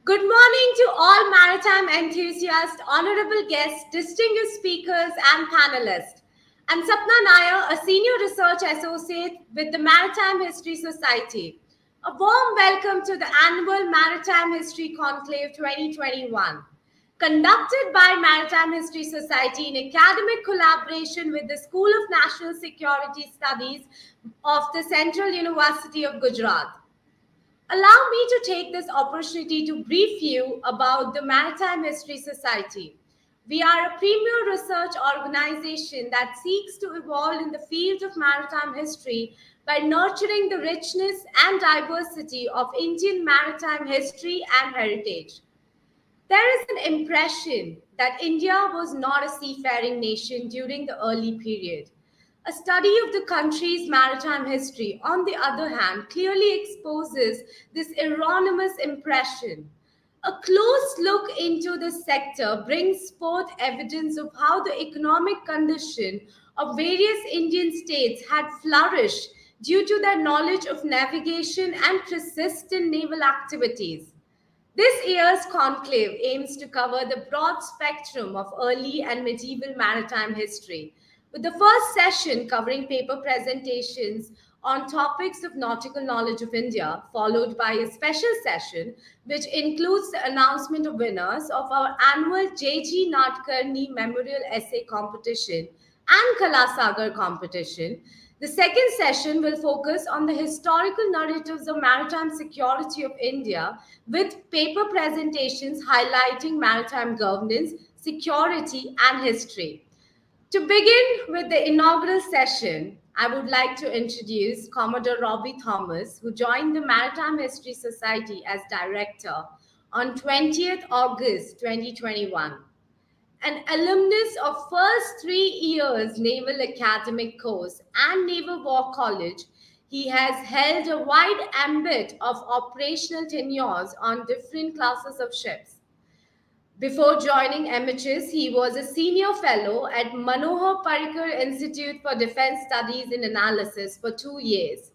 Good morning to all maritime enthusiasts, honorable guests, distinguished speakers, and panelists. I'm Sapna Nair, a senior research associate with the Maritime History Society. A warm welcome to the annual Maritime History Conclave 2021, conducted by Maritime History Society in academic collaboration with the School of National Security Studies of the Central University of Gujarat. Allow me to take this opportunity to brief you about the Maritime History Society. We are a premier research organization that seeks to evolve in the field of maritime history by nurturing the richness and diversity of Indian maritime history and heritage. There is an impression that India was not a seafaring nation during the early period. A study of the country's maritime history, on the other hand, clearly exposes this erroneous impression. A close look into this sector brings forth evidence of how the economic condition of various Indian states had flourished due to their knowledge of navigation and persistent naval activities. This year's conclave aims to cover the broad spectrum of early and medieval maritime history, with the first session covering paper presentations on topics of nautical knowledge of India, followed by a special session which includes the announcement of winners of our annual JG Nadkarni Memorial Essay Competition and Kalasagar competition. The second session will focus on the historical narratives of maritime security of India with paper presentations highlighting maritime governance, security, and history. To begin with the inaugural session, I would like to introduce Commodore Robbie Thomas, who joined the Maritime History Society as director on 20th August 2021. An alumnus of first 3 years Naval Academic course and Naval War College, he has held a wide ambit of operational tenures on different classes of ships. Before joining MHS, he was a senior fellow at Manohar Parrikar Institute for Defense Studies and Analysis for 2 years.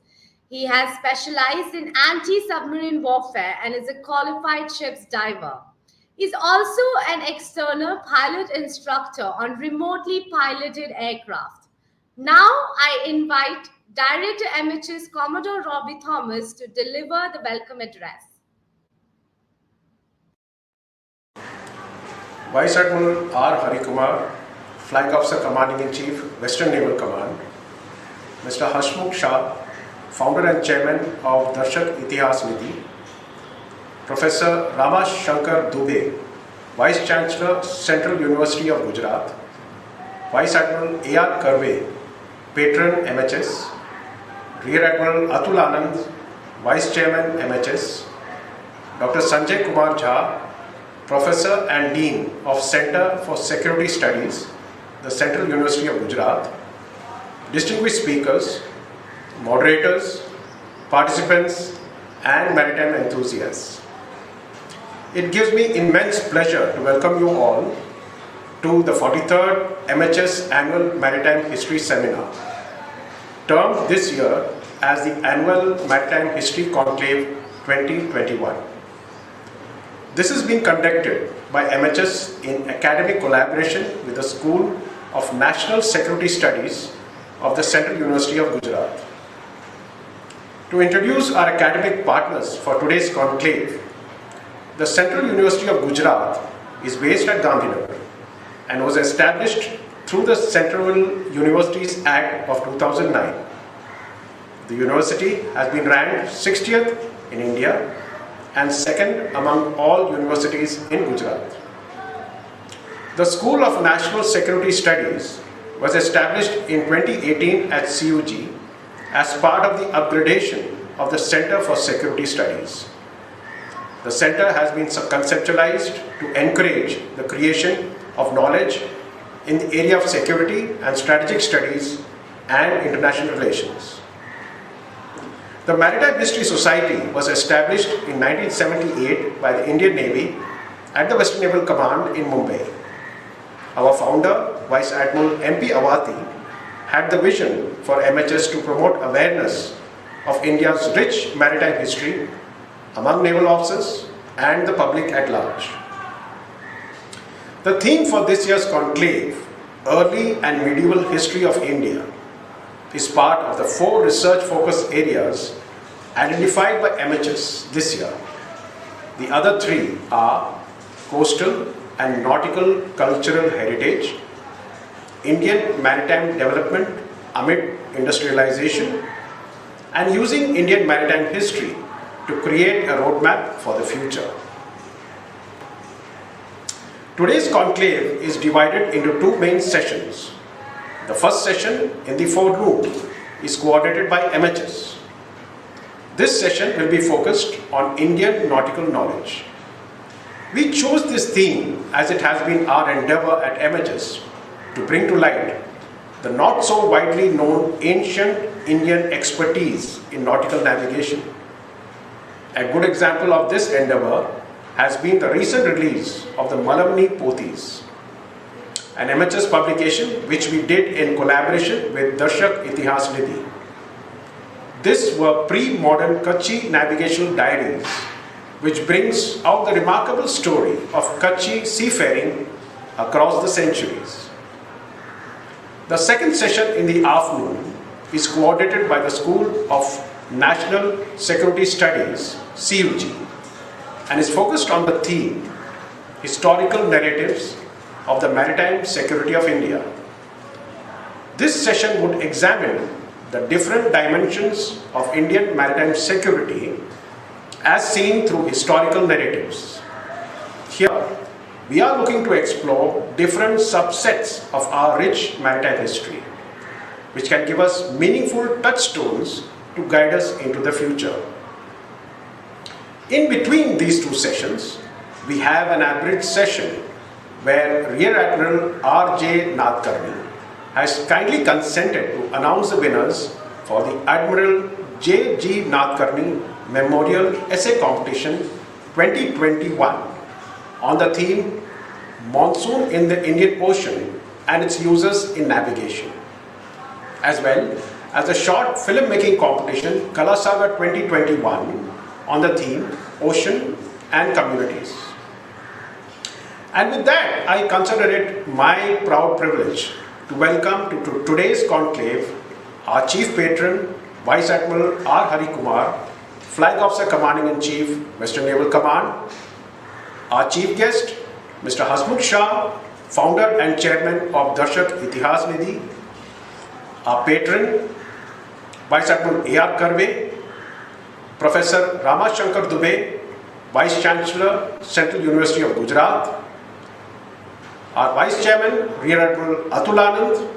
He has specialized in anti-submarine warfare and is a qualified ship's diver. He's also an external pilot instructor on remotely piloted aircraft. Now I invite Director MHS Commodore Robbie Thomas to deliver the welcome address. Vice Admiral R. Kumar, Flag Officer Commanding-in-Chief, Western Naval Command, Mr. Hashmukh Shah, Founder and Chairman of Darshak Itihas Nidhi, Professor Rama Shankar Dubey, Vice Chancellor, Central University of Gujarat, Vice Admiral A.R. Karve, Patron MHS, Rear Admiral Atul Anand, Vice Chairman MHS, Dr. Sanjay Kumar Jha, Professor and Dean of Center for Security Studies, the Central University of Gujarat, distinguished speakers, moderators, participants, and maritime enthusiasts. It gives me immense pleasure to welcome you all to the 43rd MHS Annual Maritime History Seminar, termed this year as the Annual Maritime History Conclave 2021. This is being conducted by MHS in academic collaboration with the School of National Security Studies of the Central University of Gujarat. To introduce our academic partners for today's conclave, the Central University of Gujarat is based at Gandhinagar and was established through the Central Universities Act of 2009. The university has been ranked 60th in India and second among all universities in Gujarat. The School of National Security Studies was established in 2018 at CUG as part of the upgradation of the Center for Security Studies. The center has been conceptualized to encourage the creation of knowledge in the area of security and strategic studies and international relations. The Maritime History Society was established in 1978 by the Indian Navy at the Western Naval Command in Mumbai. Our founder, Vice Admiral M.P. Awati, had the vision for MHS to promote awareness of India's rich maritime history among naval officers, and the public at large. The theme for this year's conclave, Early and Medieval History of India, is part of the 4 research focus areas identified by MHS this year. The other 3 are Coastal and Nautical Cultural Heritage, Indian Maritime Development amid Industrialization, and using Indian maritime history to create a roadmap for the future. Today's conclave is divided into 2 main sessions. The first session in the foreroom is coordinated by MHS. This session will be focused on Indian nautical knowledge. We chose this theme as it has been our endeavor at MHS to bring to light the not so widely known ancient Indian expertise in nautical navigation. A good example of this endeavor has been the recent release of the Malamni Pothis, an MHS publication which we did in collaboration with Darshak Itihas Nidhi. These were pre-modern Kutchi navigational diaries which brings out the remarkable story of Kutchi seafaring across the centuries. The second session in the afternoon is coordinated by the School of National Security Studies, CUG, and is focused on the theme Historical Narratives of the Maritime Security of India. This session would examine the different dimensions of Indian maritime security as seen through historical narratives. Here, we are looking to explore different subsets of our rich maritime history, which can give us meaningful touchstones to guide us into the future. In between these 2 sessions, we have an abridged session where Rear Admiral RJ Nadkarni has kindly consented to announce the winners for the Admiral JG Nadkarni Memorial Essay Competition 2021 on the theme Monsoon in the Indian Ocean and its uses in navigation, as well as a short filmmaking competition Kalasagar 2021 on the theme Ocean and Communities. And with that, I consider it my proud privilege to welcome to today's conclave our Chief Patron, Vice Admiral Ahari Kumar, Flag Officer Commanding-in-Chief, Western Naval Command, our Chief Guest, Mr. Hasmukh Shah, Founder and Chairman of Darshak Itihas Nidhi, our Patron, Vice Admiral A.R. Karve, Professor Ramashankar Dubey, Vice Chancellor, Central University of Gujarat, our Vice Chairman, Rear Admiral Atul Anand,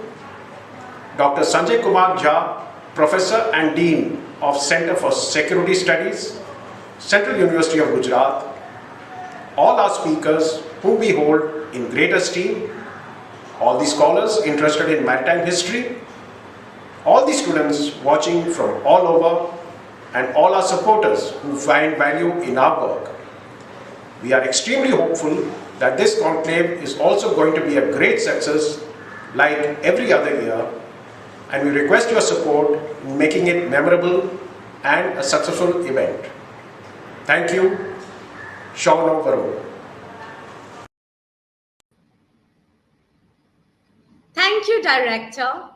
Dr. Sanjay Kumar Jha, Professor and Dean of Center for Security Studies, Central University of Gujarat, all our speakers whom we hold in great esteem, all the scholars interested in maritime history, all the students watching from all over, and all our supporters who find value in our work. We are extremely hopeful that this conclave is also going to be a great success like every other year, and we request your support in making it memorable and a successful event. Thank you. Shauno Varun. Thank you, Director.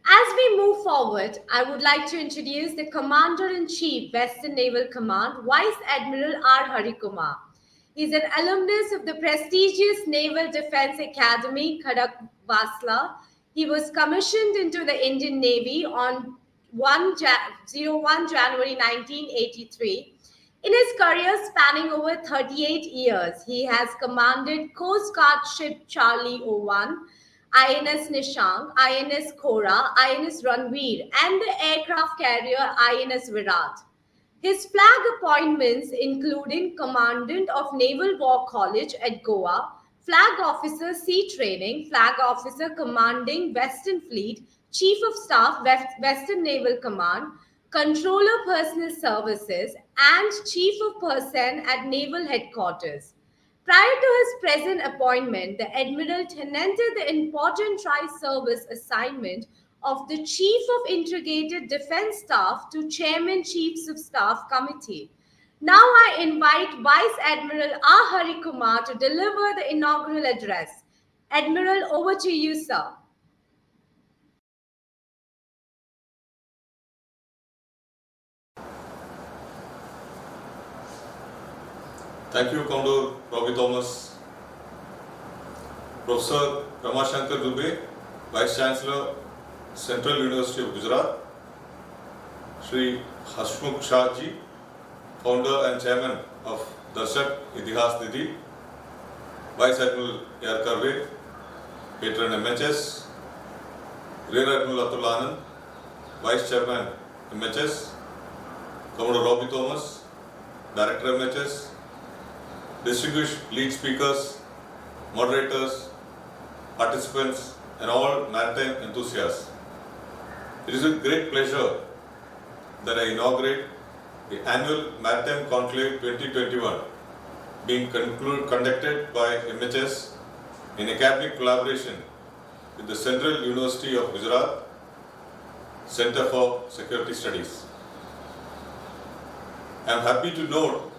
As we move forward, I would like to introduce the Commander-in-Chief, Western Naval Command, Vice Admiral R. Hari Kumar. He is an alumnus of the prestigious Naval Defense Academy, Khadakwasla. He was commissioned into the Indian Navy on 01 January 1983. In his career spanning over 38 years, he has commanded Coast Guard Ship Charlie 01, INS Nishank, INS Khora, INS Ranveer, and the aircraft carrier INS Virat. His flag appointments including Commandant of Naval War College at Goa, Flag Officer Sea Training, Flag Officer Commanding Western Fleet, Chief of Staff Western Naval Command, Controller Personnel Services, and Chief of Person at Naval Headquarters. Prior to his present appointment, the Admiral tenanted the important tri-service assignment of the Chief of Integrated Defense Staff to Chairman Chiefs of Staff Committee. Now I invite Vice Admiral Ahari Kumar to deliver the inaugural address. Admiral, over to you, sir. Thank you, Commodore Robbie Thomas, Professor Ramashankar Dubey, Vice Chancellor, Central University of Gujarat, Shri Hashmukh Shah ji, Founder and Chairman of Darshak Itihas Nidhi, Vice Admiral A.R. Karve, Patron MHS, Rear Admiral Atul Anand, Vice Chairman MHS, Commodore Robbie Thomas, Director MHS, distinguished lead speakers, moderators, participants, and all maritime enthusiasts. It is with great pleasure that I inaugurate the annual Maritime Conclave 2021 being conducted by MHS in academic collaboration with the Central University of Gujarat Center for Security Studies. I am happy to note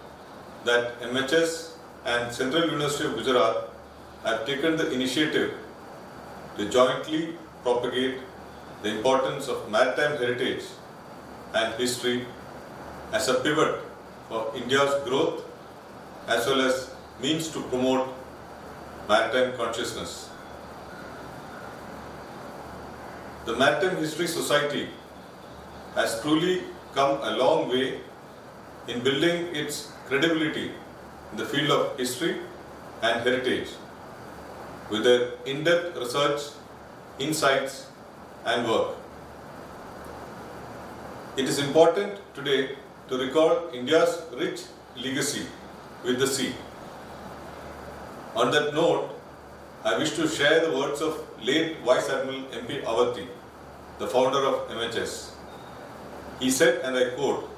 that MHS and Central University of Gujarat have taken the initiative to jointly propagate the importance of maritime heritage and history as a pivot for India's growth as well as means to promote maritime consciousness. The Maritime History Society has truly come a long way in building its credibility in the field of history and heritage with their in-depth research, insights and work. It is important today to recall India's rich legacy with the sea. On that note, I wish to share the words of late Vice Admiral M.P. Awadhi, the founder of MHS. He said, and I quote,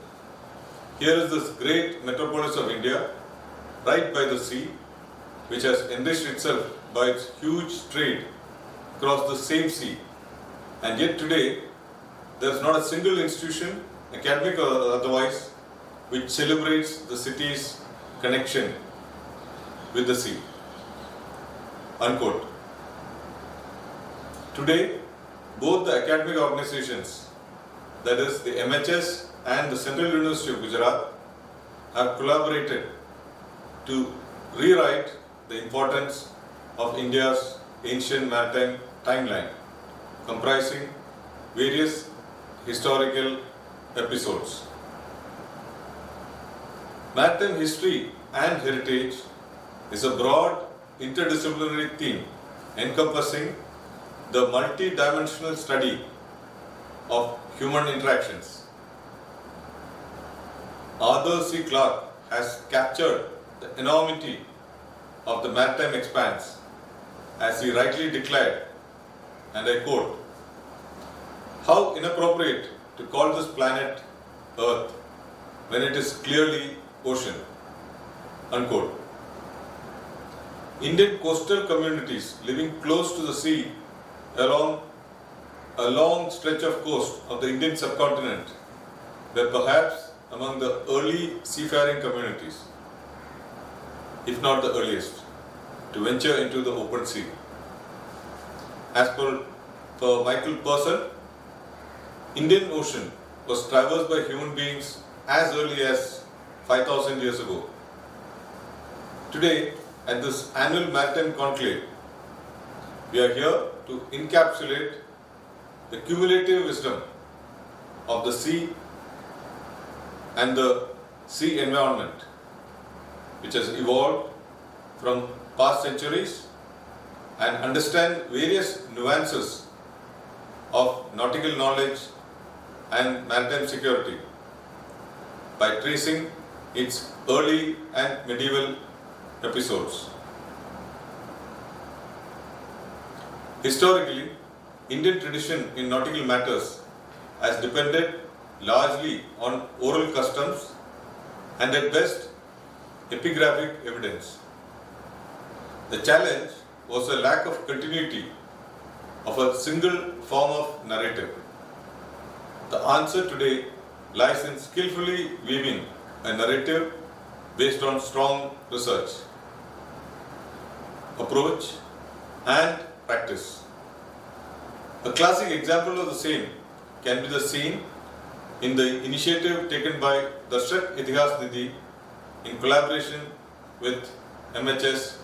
"Here is this great metropolis of India, right by the sea, which has enriched itself by its huge trade across the same sea. And yet today, there is not a single institution, academic or otherwise, which celebrates the city's connection with the sea." Unquote. Today, both the academic organizations, that is the MHS and the Central University of Gujarat, have collaborated to rewrite the importance of India's ancient maritime timeline, comprising various historical episodes. Maritime history and heritage is a broad interdisciplinary theme encompassing the multi-dimensional study of human interactions. Arthur C. Clarke has captured the enormity of the maritime expanse as he rightly declared, and I quote, "How inappropriate to call this planet Earth when it is clearly ocean." Unquote. Indian coastal communities living close to the sea along a long stretch of coast of the Indian subcontinent were perhaps among the early seafaring communities, if not the earliest, to venture into the open sea. As per Michael Purcell, Indian Ocean was traversed by human beings as early as 5,000 years ago. Today, at this annual Maritime Conclave, we are here to encapsulate the cumulative wisdom of the sea and the sea environment, which has evolved from past centuries, and understand various nuances of nautical knowledge and maritime security by tracing its early and medieval episodes. Historically, Indian tradition in nautical matters has depended largely on oral customs and at best epigraphic evidence. The challenge was a lack of continuity of a single form of narrative. The answer today lies in skillfully weaving a narrative based on strong research, approach and practice. A classic example of the same can be the seen in the initiative taken by Darshak Itihas Nidhi in collaboration with MHS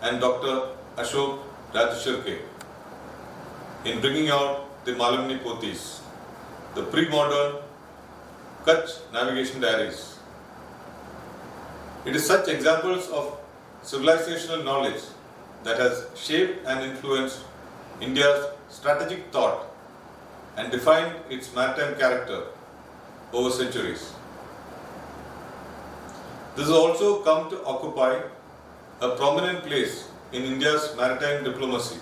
and Dr. Ashok Rajshirke in bringing out the Malamni Pothis, the pre-modern Kutch navigation diaries. It is such examples of civilizational knowledge that has shaped and influenced India's strategic thought and defined its maritime character over centuries. This has also come to occupy a prominent place in India's maritime diplomacy.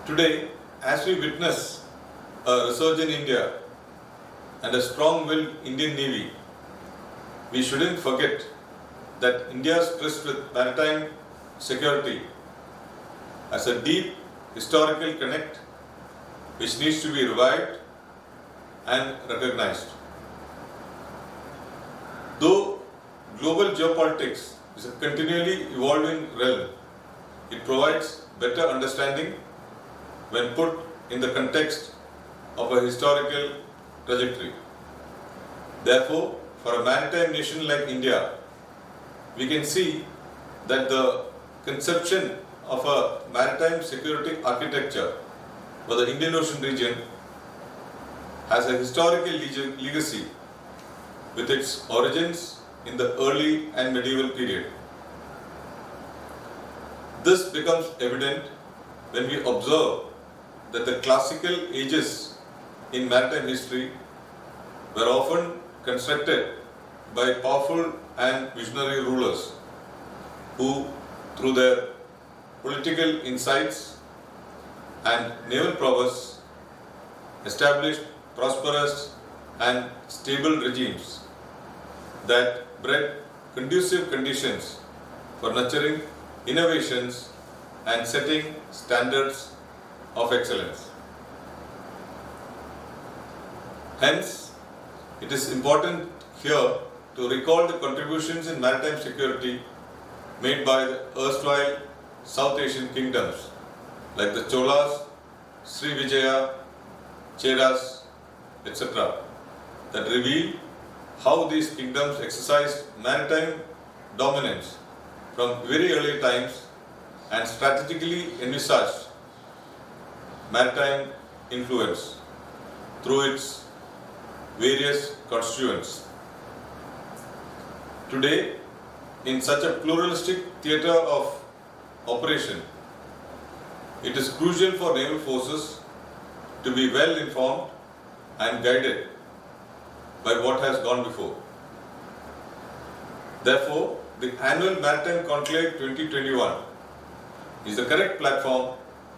Today, as we witness a resurgent India and a strong-willed Indian Navy, we shouldn't forget that India's tryst with maritime security has a deep historical connect which needs to be revived and recognized. Though global geopolitics is a continually evolving realm, it provides better understanding when put in the context of a historical trajectory. Therefore, for a maritime nation like India, we can see that the conception of a maritime security architecture for the Indian Ocean region has a historical legacy with its origins in the early and medieval period. This becomes evident when we observe that the classical ages in maritime history were often constructed by powerful and visionary rulers who, through their political insights and naval prowess, established prosperous and stable regimes that bred conducive conditions for nurturing innovations and setting standards of excellence. Hence, it is important here to recall the contributions in maritime security made by the erstwhile South Asian kingdoms like the Cholas, Srivijaya, Cheras, etc. that reveal how these kingdoms exercised maritime dominance from very early times and strategically envisaged maritime influence through its various constituents. Today, in such a pluralistic theatre of operation, it is crucial for naval forces to be well informed and guided by what has gone before. Therefore, the annual Maritime Conclave 2021 is the correct platform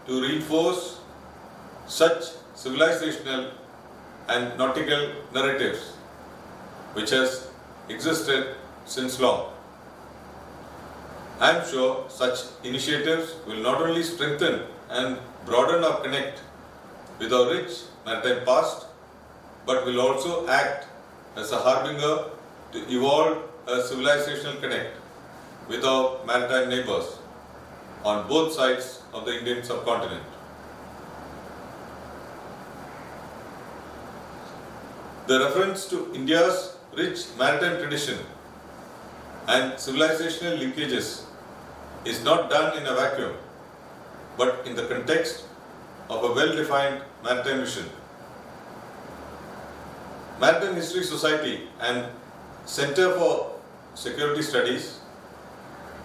to reinforce such civilizational and nautical narratives which has existed since long. I am sure such initiatives will not only strengthen and broaden our connect with our rich maritime past, but will also act as a harbinger to evolve a civilizational connect with our maritime neighbors on both sides of the Indian subcontinent. The reference to India's rich maritime tradition and civilizational linkages is not done in a vacuum, but in the context of a well-defined maritime mission. Maritime History Society and Center for Security Studies,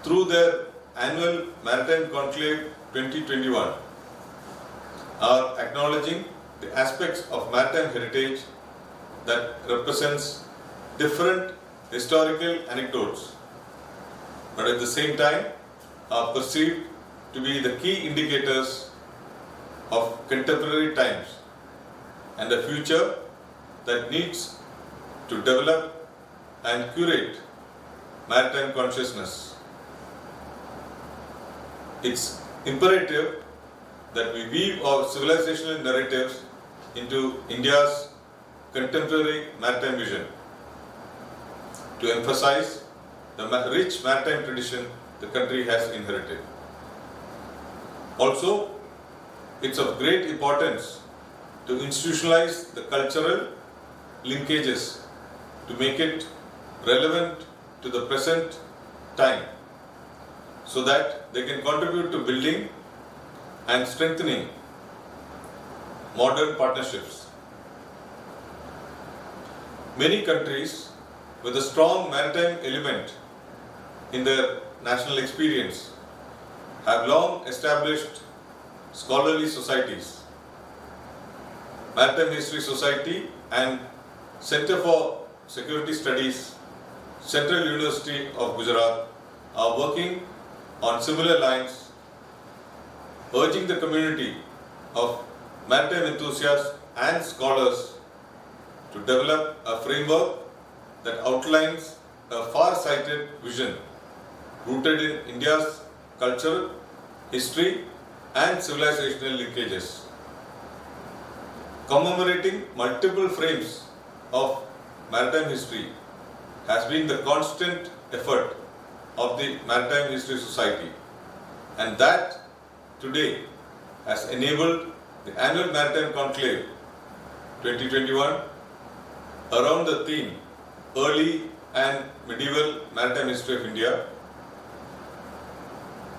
through their annual Maritime Conclave 2021, are acknowledging the aspects of maritime heritage that represents different historical anecdotes, but at the same time are perceived to be the key indicators of contemporary times and a future that needs to develop and curate maritime consciousness. It's imperative that we weave our civilizational narratives into India's contemporary maritime vision. to emphasize the rich maritime tradition the country has inherited. Also, it's of great importance to institutionalize the cultural linkages to make it relevant to the present time so that they can contribute to building and strengthening modern partnerships. Many countries with a strong maritime element in their national experience have long established scholarly societies. Maritime History Society and Center for Security Studies, Central University of Gujarat are working on similar lines, urging the community of maritime enthusiasts and scholars to develop a framework that outlines a far-sighted vision rooted in India's culture, history and civilizational linkages. Commemorating multiple frames of maritime history has been the constant effort of the Maritime History Society, and that today has enabled the annual Maritime Conclave 2021 around the theme Early and Medieval Maritime History of India.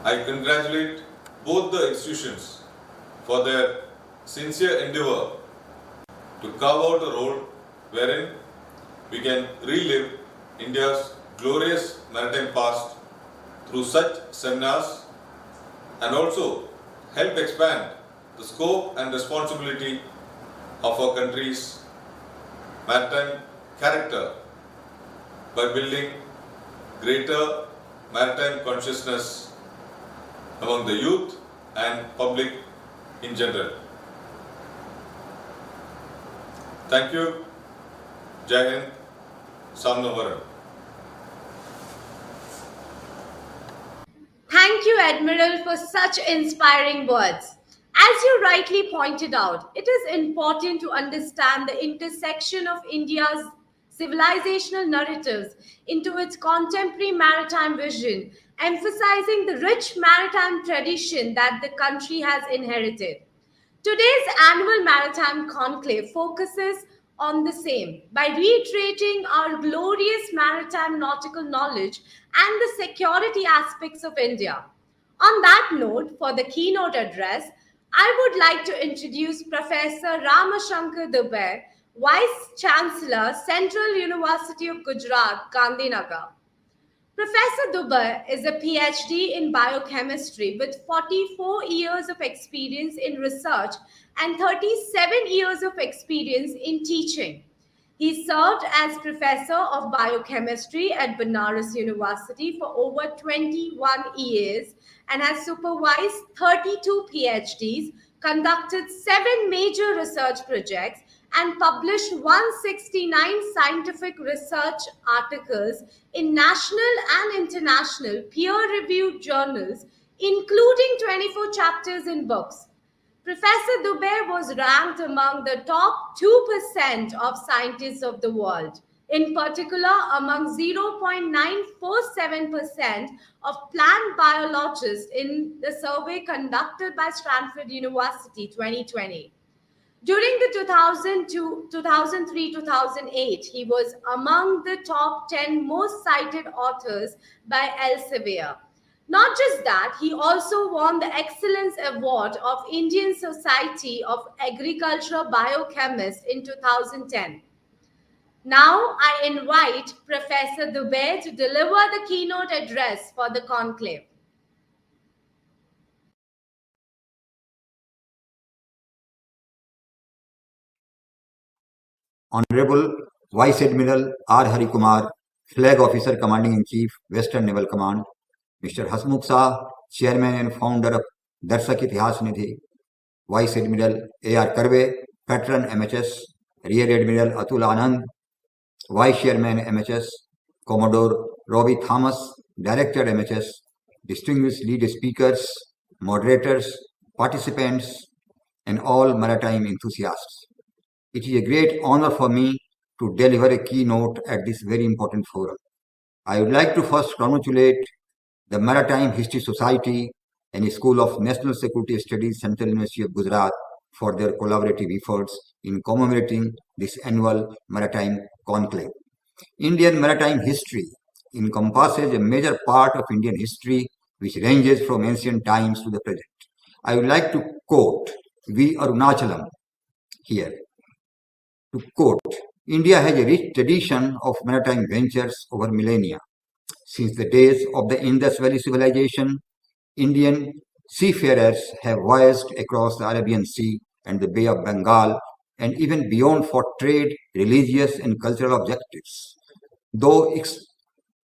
I congratulate both the institutions for their sincere endeavour to carve out a role wherein we can relive India's glorious maritime past through such seminars and also help expand the scope and responsibility of our country's maritime character by building greater maritime consciousness among the youth and public in general. Thank you. Jai Hind. Samnavaran. Thank you, Admiral, for such inspiring words. As you rightly pointed out, it is important to understand the intersection of India's civilizational narratives into its contemporary maritime vision, emphasizing the rich maritime tradition that the country has inherited. Today's annual Maritime Conclave focuses on the same by reiterating our glorious maritime nautical knowledge and the security aspects of India. On that note, for the keynote address, I would like to introduce Professor Ramashankar Dubey, Vice Chancellor, Central University of Gujarat, Gandhinagar. Professor Dubey is a PhD in biochemistry with 44 years of experience in research and 37 years of experience in teaching. He served as professor of biochemistry at Banaras University for over 21 years and has supervised 32 PhDs, conducted 7 major research projects, and published 169 scientific research articles in national and international peer-reviewed journals, including 24 chapters in books. Professor Dubey was ranked among the top 2% of scientists of the world, in particular among 0.947% of plant biologists in the survey conducted by Stanford University 2020. During the 2003-2008, he was among the top 10 most cited authors by Elsevier. Not just that, he also won the Excellence Award of Indian Society of Agricultural Biochemists in 2010. Now, I invite Professor Dubey to deliver the keynote address for the conclave. Honorable Vice Admiral Ahari Kumar, Flag Officer Commanding-in-Chief, Western Naval Command, Mr. Hasmukh Shah, Chairman and Founder of Darshak Itihas Nidhi, Vice Admiral A.R. Karve, Patron MHS, Rear Admiral Atul Anand, Vice Chairman MHS, Commodore Robbie Thomas, Director MHS, distinguished lead speakers, moderators, participants, and all maritime enthusiasts. It is a great honor for me to deliver a keynote at this very important forum. I would like to first congratulate the Maritime History Society and School of National Security Studies, Central University of Gujarat, for their collaborative efforts in commemorating this annual Maritime Conclave. Indian maritime history encompasses a major part of Indian history which ranges from ancient times to the present. I would like to quote V. Arunachalam here. To quote, India has a rich tradition of maritime ventures over millennia. Since the days of the Indus Valley civilization, Indian seafarers have voyaged across the Arabian Sea and the Bay of Bengal and even beyond for trade, religious and cultural objectives. Though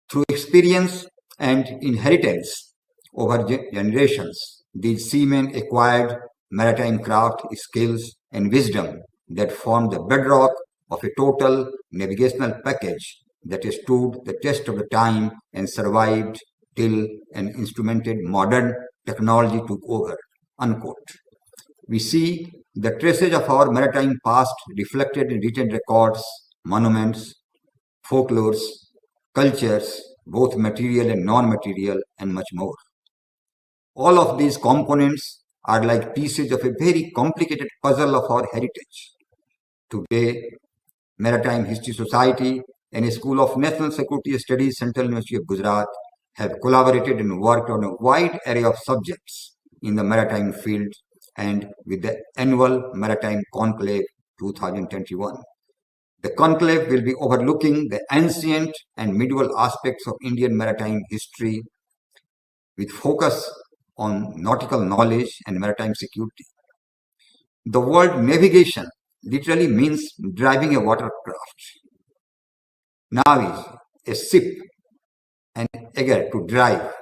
through experience and inheritance over generations, these seamen acquired maritime craft, skills and wisdom that formed the bedrock of a total navigational package that has stood the test of the time and survived till an instrumented modern technology took over, unquote. We see the traces of our maritime past reflected in written records, monuments, folklores, cultures, both material and non-material, and much more. All of these components are like pieces of a very complicated puzzle of our heritage. Today, Maritime History Society and a School of National Security Studies, Central University of Gujarat, have collaborated and worked on a wide array of subjects in the maritime field and with the annual Maritime Conclave 2021. The conclave will be overlooking the ancient and medieval aspects of Indian maritime history with focus on nautical knowledge and maritime security. The word navigation literally means driving a watercraft. Nav is a ship and eger to drive.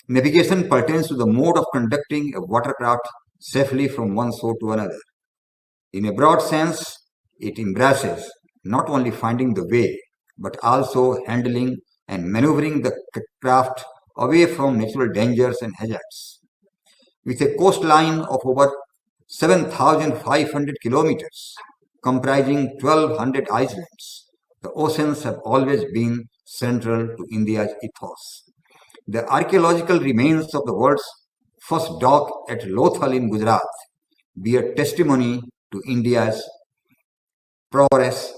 Navigation pertains to the mode of conducting a watercraft safely from one shore to another. In a broad sense, it embraces not only finding the way, but also handling and maneuvering the craft away from natural dangers and hazards. With a coastline of over 7,500 kilometers, comprising 1,200 islands, the oceans have always been central to India's ethos. The archaeological remains of the world's first dock at Lothal in Gujarat bear testimony to India's progress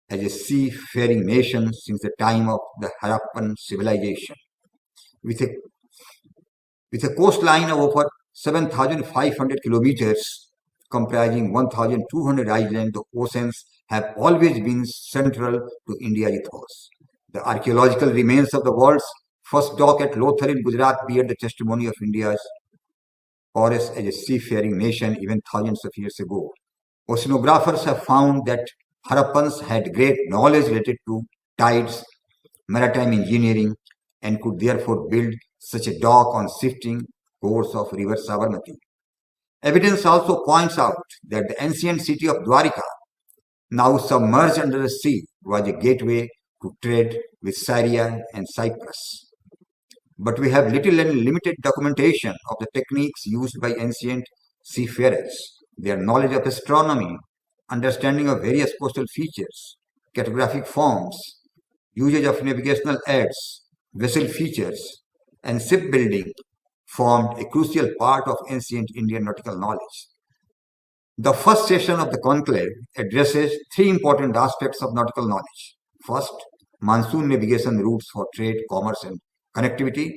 as a seafaring nation since the time of the Harappan civilization. With a coastline of over 7,500 kilometers, comprising 1,200 islands, the oceans have always been central to India's ethos. The archaeological remains of the world's first dock at Lothal in Gujarat bear the testimony of India's progress as a seafaring nation even thousands of years ago. Oceanographers have found that Harappans had great knowledge related to tides, maritime engineering, and could therefore build such a dock on shifting course of river Sabarmati. Evidence also points out that the ancient city of Dwarika, now submerged under the sea, was a gateway to trade with Syria and Cyprus. But we have little and limited documentation of the techniques used by ancient seafarers, their knowledge of astronomy, understanding of various coastal features, cartographic forms, usage of navigational aids, vessel features, and shipbuilding formed a crucial part of ancient Indian nautical knowledge. The first session of the conclave addresses three important aspects of nautical knowledge. First, monsoon navigation routes for trade, commerce, and connectivity,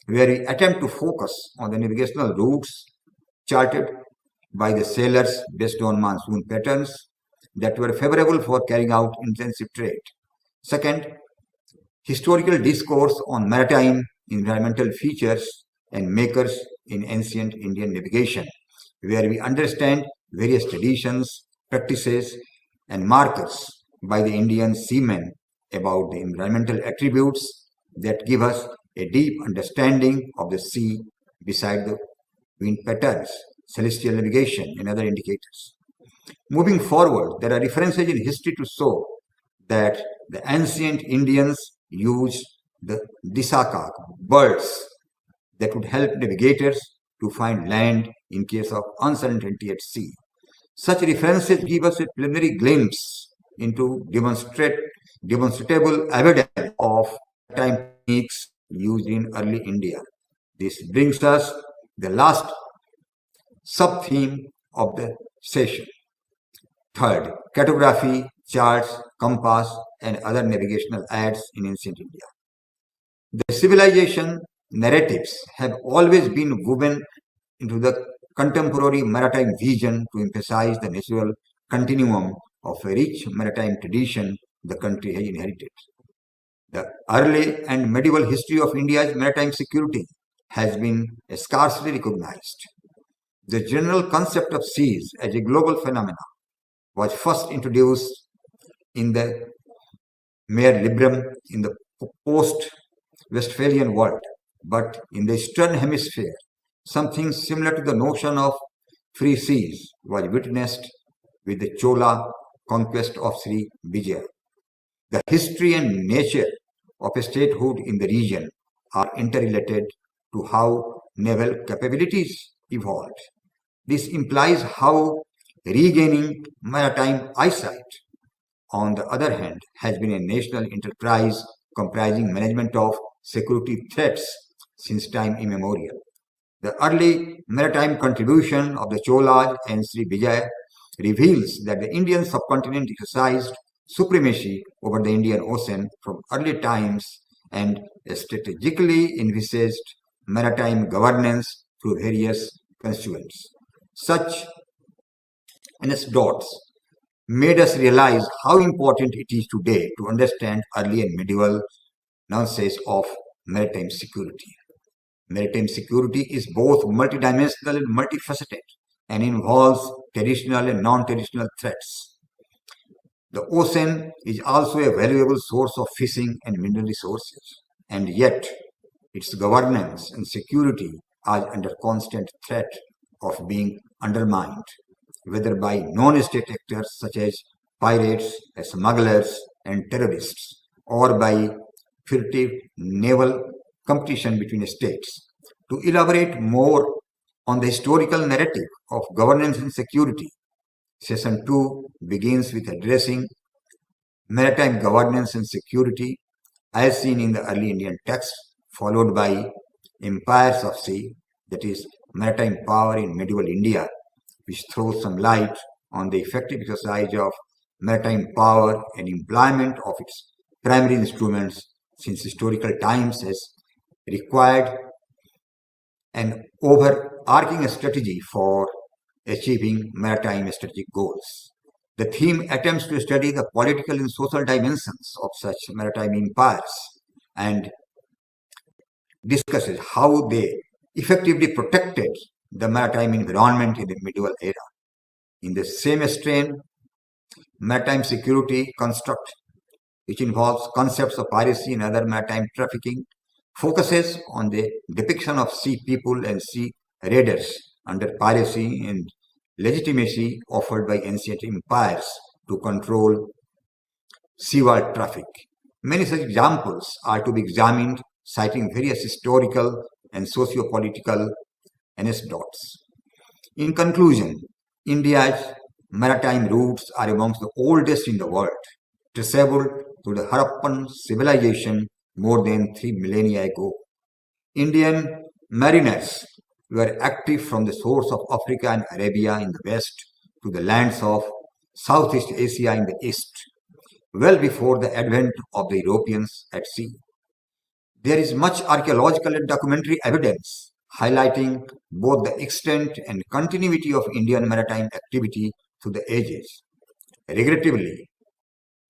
where we attempt to focus on the navigational routes charted by the sailors based on monsoon patterns that were favorable for carrying out intensive trade. Second, historical discourse on maritime environmental features and makers in ancient Indian navigation, where we understand various traditions, practices, and markers by the Indian seamen about the environmental attributes that give us a deep understanding of the sea beside the wind patterns, celestial navigation, and other indicators. Moving forward, there are references in history to show that the ancient Indians used the disaka, birds, that would help navigators to find land in case of uncertainty at sea. Such references give us a preliminary glimpse into demonstrable evidence of maritime techniques used in early India. This brings us the last sub-theme of the session. Third, cartography, charts, compass, and other navigational aids in ancient India. The civilization narratives have always been woven into the contemporary maritime vision to emphasize the natural continuum of a rich maritime tradition the country has inherited. The early and medieval history of India's maritime security has been scarcely recognized. The general concept of seas as a global phenomenon was first introduced in the Mare Liberum in the post-Westphalian world, but in the Eastern Hemisphere, something similar to the notion of free seas was witnessed with the Chola conquest of Sri Vijaya. The history and nature of a statehood in the region are interrelated to how naval capabilities evolved. This implies how regaining maritime eyesight, on the other hand, has been a national enterprise comprising management of security threats since time immemorial. The early maritime contribution of the Cholas and Sri Vijaya reveals that the Indian subcontinent exercised supremacy over the Indian Ocean from early times and strategically envisaged maritime governance through various constituents. Such anecdotes made us realize how important it is today to understand early and medieval nuances of maritime security. Maritime security is both multidimensional and multifaceted and involves traditional and non-traditional threats. The ocean is also a valuable source of fishing and mineral resources, and yet its governance and security are under constant threat of being undermined, whether by non-state actors such as pirates, smugglers, and terrorists, or by furtive naval competition between states. To elaborate more on the historical narrative of governance and security, Session 2 begins with addressing maritime governance and security as seen in the early Indian texts, followed by empires of sea, that is, maritime power in medieval India, which throws some light on the effective exercise of maritime power and employment of its primary instruments since historical times has required an overarching strategy for achieving maritime strategic goals. The theme attempts to study the political and social dimensions of such maritime empires and discusses how they effectively protected the maritime environment in the medieval era. In the same strain, maritime security construct, which involves concepts of piracy and other maritime trafficking, focuses on the depiction of sea people and sea raiders under piracy and legitimacy offered by ancient empires to control seaworld traffic. Many such examples are to be examined, citing various historical and socio-political anecdotes. In conclusion, India's maritime roots are amongst the oldest in the world, traceable to the Harappan civilization more than 3 millennia ago. Indian mariners were active from the shores of Africa and Arabia in the west to the lands of Southeast Asia in the east, well before the advent of the Europeans at sea. There is much archaeological and documentary evidence highlighting both the extent and continuity of Indian maritime activity through the ages. Regrettably,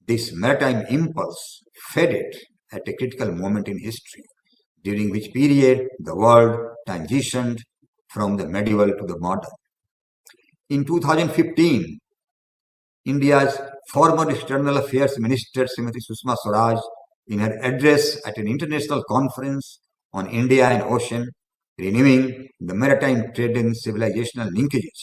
this maritime impulse faded at a critical moment in history, during which period the world transitioned from the medieval to the modern. In 2015, India's former External Affairs Minister Srimati Sushma Swaraj, in her address at an international conference on India and Ocean, renewing the maritime trade and civilizational linkages,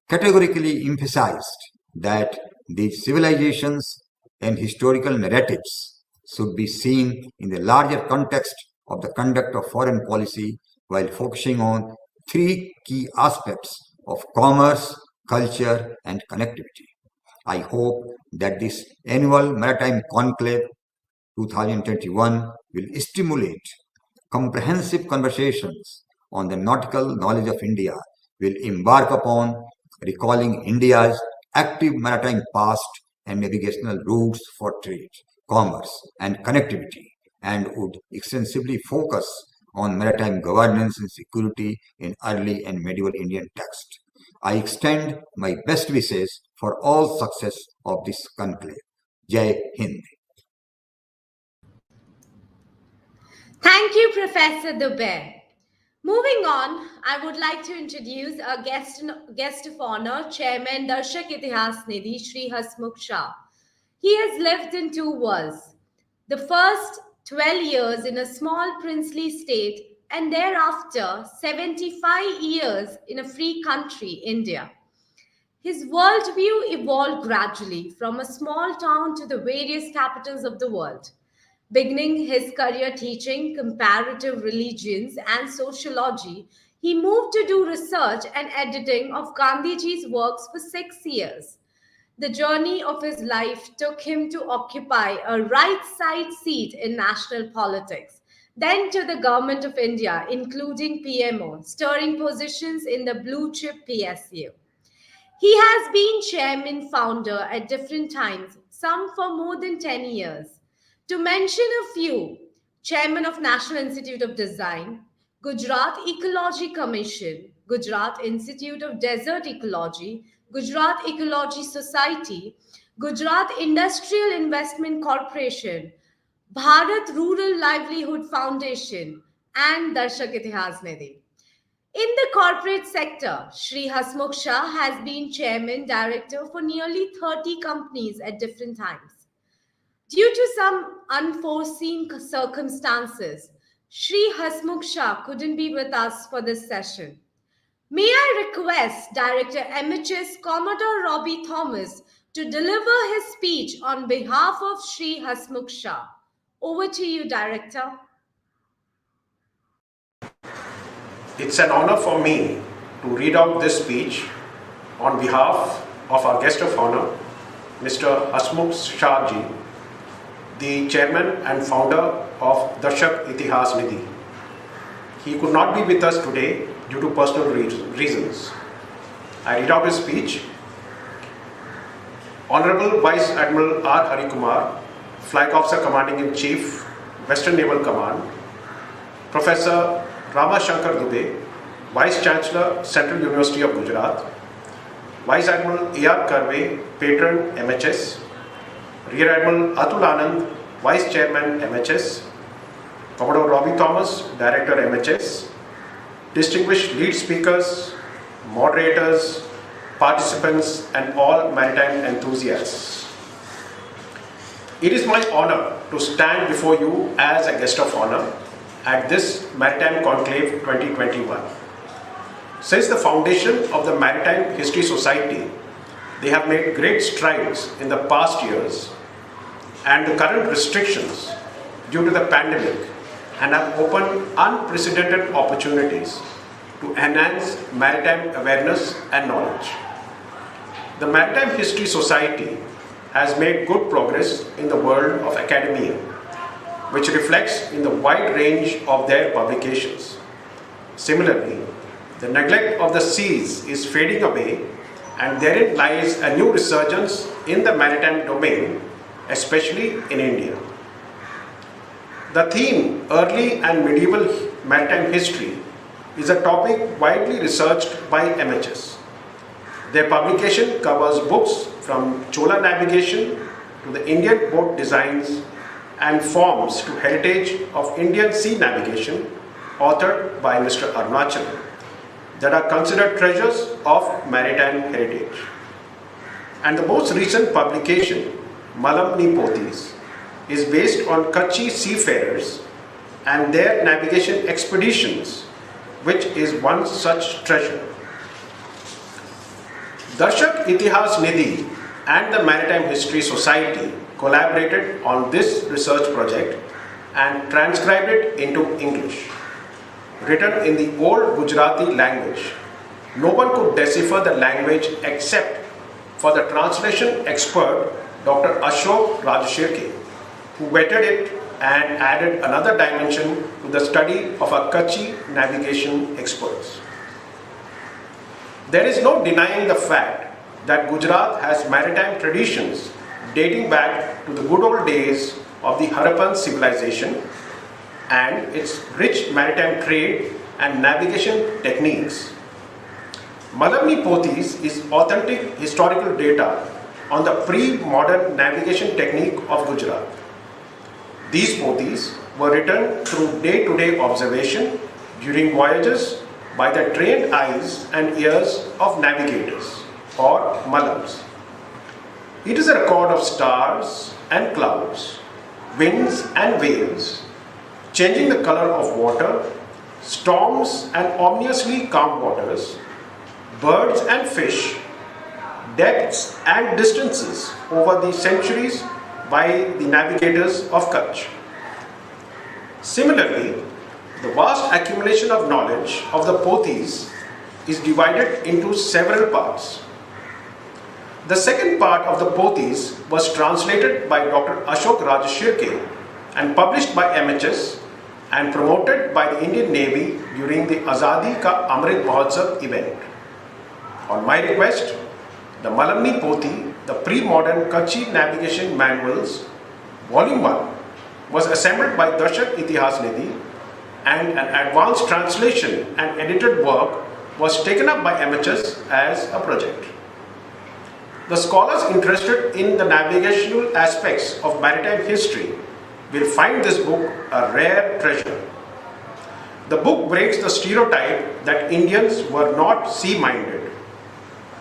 categorically emphasized that these civilizations and historical narratives should be seen in the larger context of the conduct of foreign policy while focusing on three key aspects of commerce, culture, and connectivity. I hope that this annual Maritime Conclave 2021 will stimulate comprehensive conversations on the nautical knowledge of India, will embark upon recalling India's active maritime past and navigational routes for trade, commerce, and connectivity, and would extensively focus on maritime governance and security in early and medieval Indian text. I extend my best wishes for all success of this conclave. Jai Hind. Thank you, Professor Dubey. Moving on, I would like to introduce our guest of honor, Chairman Darshak Itihas Nidhi, Shri Hasmukh Shah. He has lived in two worlds. The first 12 years in a small princely state, and thereafter 75 years in a free country, India. His worldview evolved gradually from a small town to the various capitals of the world. Beginning his career teaching comparative religions and sociology, he moved to do research and editing of Gandhiji's works for 6 years. The journey of his life took him to occupy a right side seat in national politics, then to the Government of India, including PMO, stirring positions in the blue chip PSU. He has been chairman founder at different times, some for more than 10 years. To mention a few, Chairman of National Institute of Design, Gujarat Ecology Commission, Gujarat Institute of Desert Ecology, Gujarat Ecology Society, Gujarat Industrial Investment Corporation, Bharat Rural Livelihood Foundation, and Darshak Itihas Nidhi. In the corporate sector, Shri Hasmukh Shah has been chairman director for nearly 30 companies at different times. Due to some unforeseen circumstances, Shri Hasmukh Shah couldn't be with us for this session. May I request Director MHS Commodore Robbie Thomas to deliver his speech on behalf of Shri Hasmukh Shah. Over to you, Director. It's an honor for me to read out this speech on behalf of our guest of honor, Mr. Hasmukh Shah ji, the chairman and founder of Darshak Itihas Nidhi. He could not be with us today due to personal reasons. I read out his speech. Honorable Vice Admiral Ahari Kumar, Flag Officer Commanding in Chief, Western Naval Command, Professor Ramashankar Dubey, Vice Chancellor, Central University of Gujarat, Vice Admiral A.R. Karve, Patron MHS, Rear Admiral Atul Anand, Vice Chairman MHS, Commodore Robbie Thomas, Director MHS, distinguished lead speakers, moderators, participants, and all maritime enthusiasts. It is my honor to stand before you as a guest of honor at this Maritime Conclave 2021. Since the foundation of the Maritime History Society, they have made great strides in the past years, and the current restrictions due to the pandemic and have opened unprecedented opportunities to enhance maritime awareness and knowledge. The Maritime History Society has made good progress in the world of academia, which reflects in the wide range of their publications. Similarly, the neglect of the seas is fading away, and therein lies a new resurgence in the maritime domain, especially in India. The theme, early and medieval maritime history, is a topic widely researched by MHS. Their publication covers books from Chola navigation to the Indian boat designs and forms to heritage of Indian sea navigation, authored by Mr. Arunachal, that are considered treasures of maritime heritage. And the most recent publication, Malamni Pothis, is based on Kutchi seafarers and their navigation expeditions, which is one such treasure. Darshak Itihas Nidhi and the Maritime History Society collaborated on this research project and transcribed it into English. Written in the old Gujarati language, no one could decipher the language except for the translation expert Dr. Ashok Rajshekhi, who vetted it and added another dimension to the study of our Kutchi navigation experts. There is no denying the fact that Gujarat has maritime traditions dating back to the good old days of the Harappan civilization and its rich maritime trade and navigation techniques. Malamni Pothis is authentic historical data on the pre-modern navigation technique of Gujarat. These pothis were written through day-to-day observation during voyages by the trained eyes and ears of navigators, or Malams. It is a record of stars and clouds, winds and waves, changing the color of water, storms and ominously calm waters, birds and fish, depths and distances over the centuries by the navigators of Kutch. Similarly, the vast accumulation of knowledge of the Pothis is divided into several parts. The second part of the Pothis was translated by Dr. Ashok Raj Shirke and published by MHS and promoted by the Indian Navy during the Azadi Ka Amrit Mahotsav event. On my request, the Malamni Pothi, the pre-modern Kutchi navigation manuals, volume 1, was assembled by Darshak Itihas Nidhi, and an advanced translation and edited work was taken up by MHS as a project. The scholars interested in the navigational aspects of maritime history will find this book a rare treasure. The book breaks the stereotype that Indians were not sea-minded.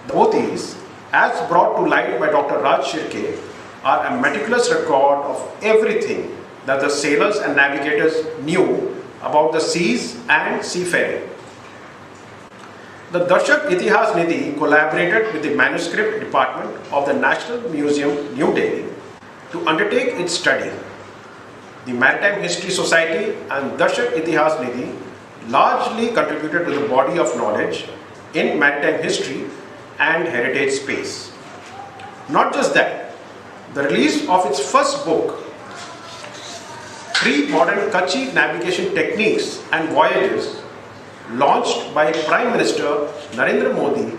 The Pothis, as brought to light by Dr. Raj Shirke, are a meticulous record of everything that the sailors and navigators knew about the seas and seafaring. The Darshak Itihas Nidhi collaborated with the manuscript department of the National Museum, New Delhi, to undertake its study. The Maritime History Society and Darshak Itihas Nidhi largely contributed to the body of knowledge in maritime history and heritage space. Not just that, the release of its first book, Pre-Modern Kutchi Navigation Techniques and Voyages, launched by Prime Minister Narendra Modi,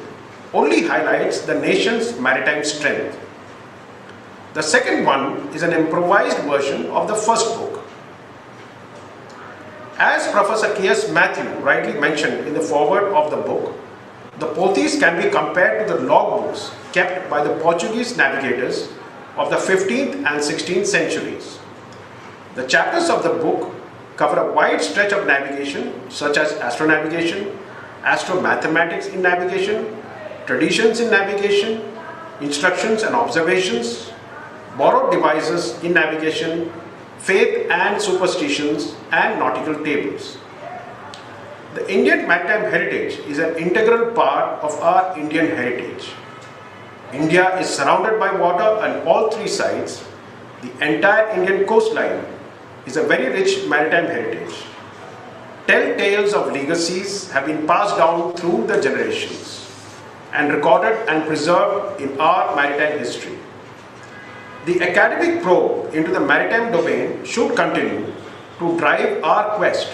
only highlights the nation's maritime strength. The second one is an improvised version of the first book. As Professor K.S. Matthew rightly mentioned in the foreword of the book, the Pothis can be compared to the logbooks kept by the Portuguese navigators of the 15th and 16th centuries. The chapters of the book cover a wide stretch of navigation such as astronavigation, astromathematics in navigation, traditions in navigation, instructions and observations, borrowed devices in navigation, faith and superstitions, and nautical tables. The Indian maritime heritage is an integral part of our Indian heritage. India is surrounded by water on all three sides. The entire Indian coastline is a very rich maritime heritage. Telltales of legacies have been passed down through the generations and recorded and preserved in our maritime history. The academic probe into the maritime domain should continue to drive our quest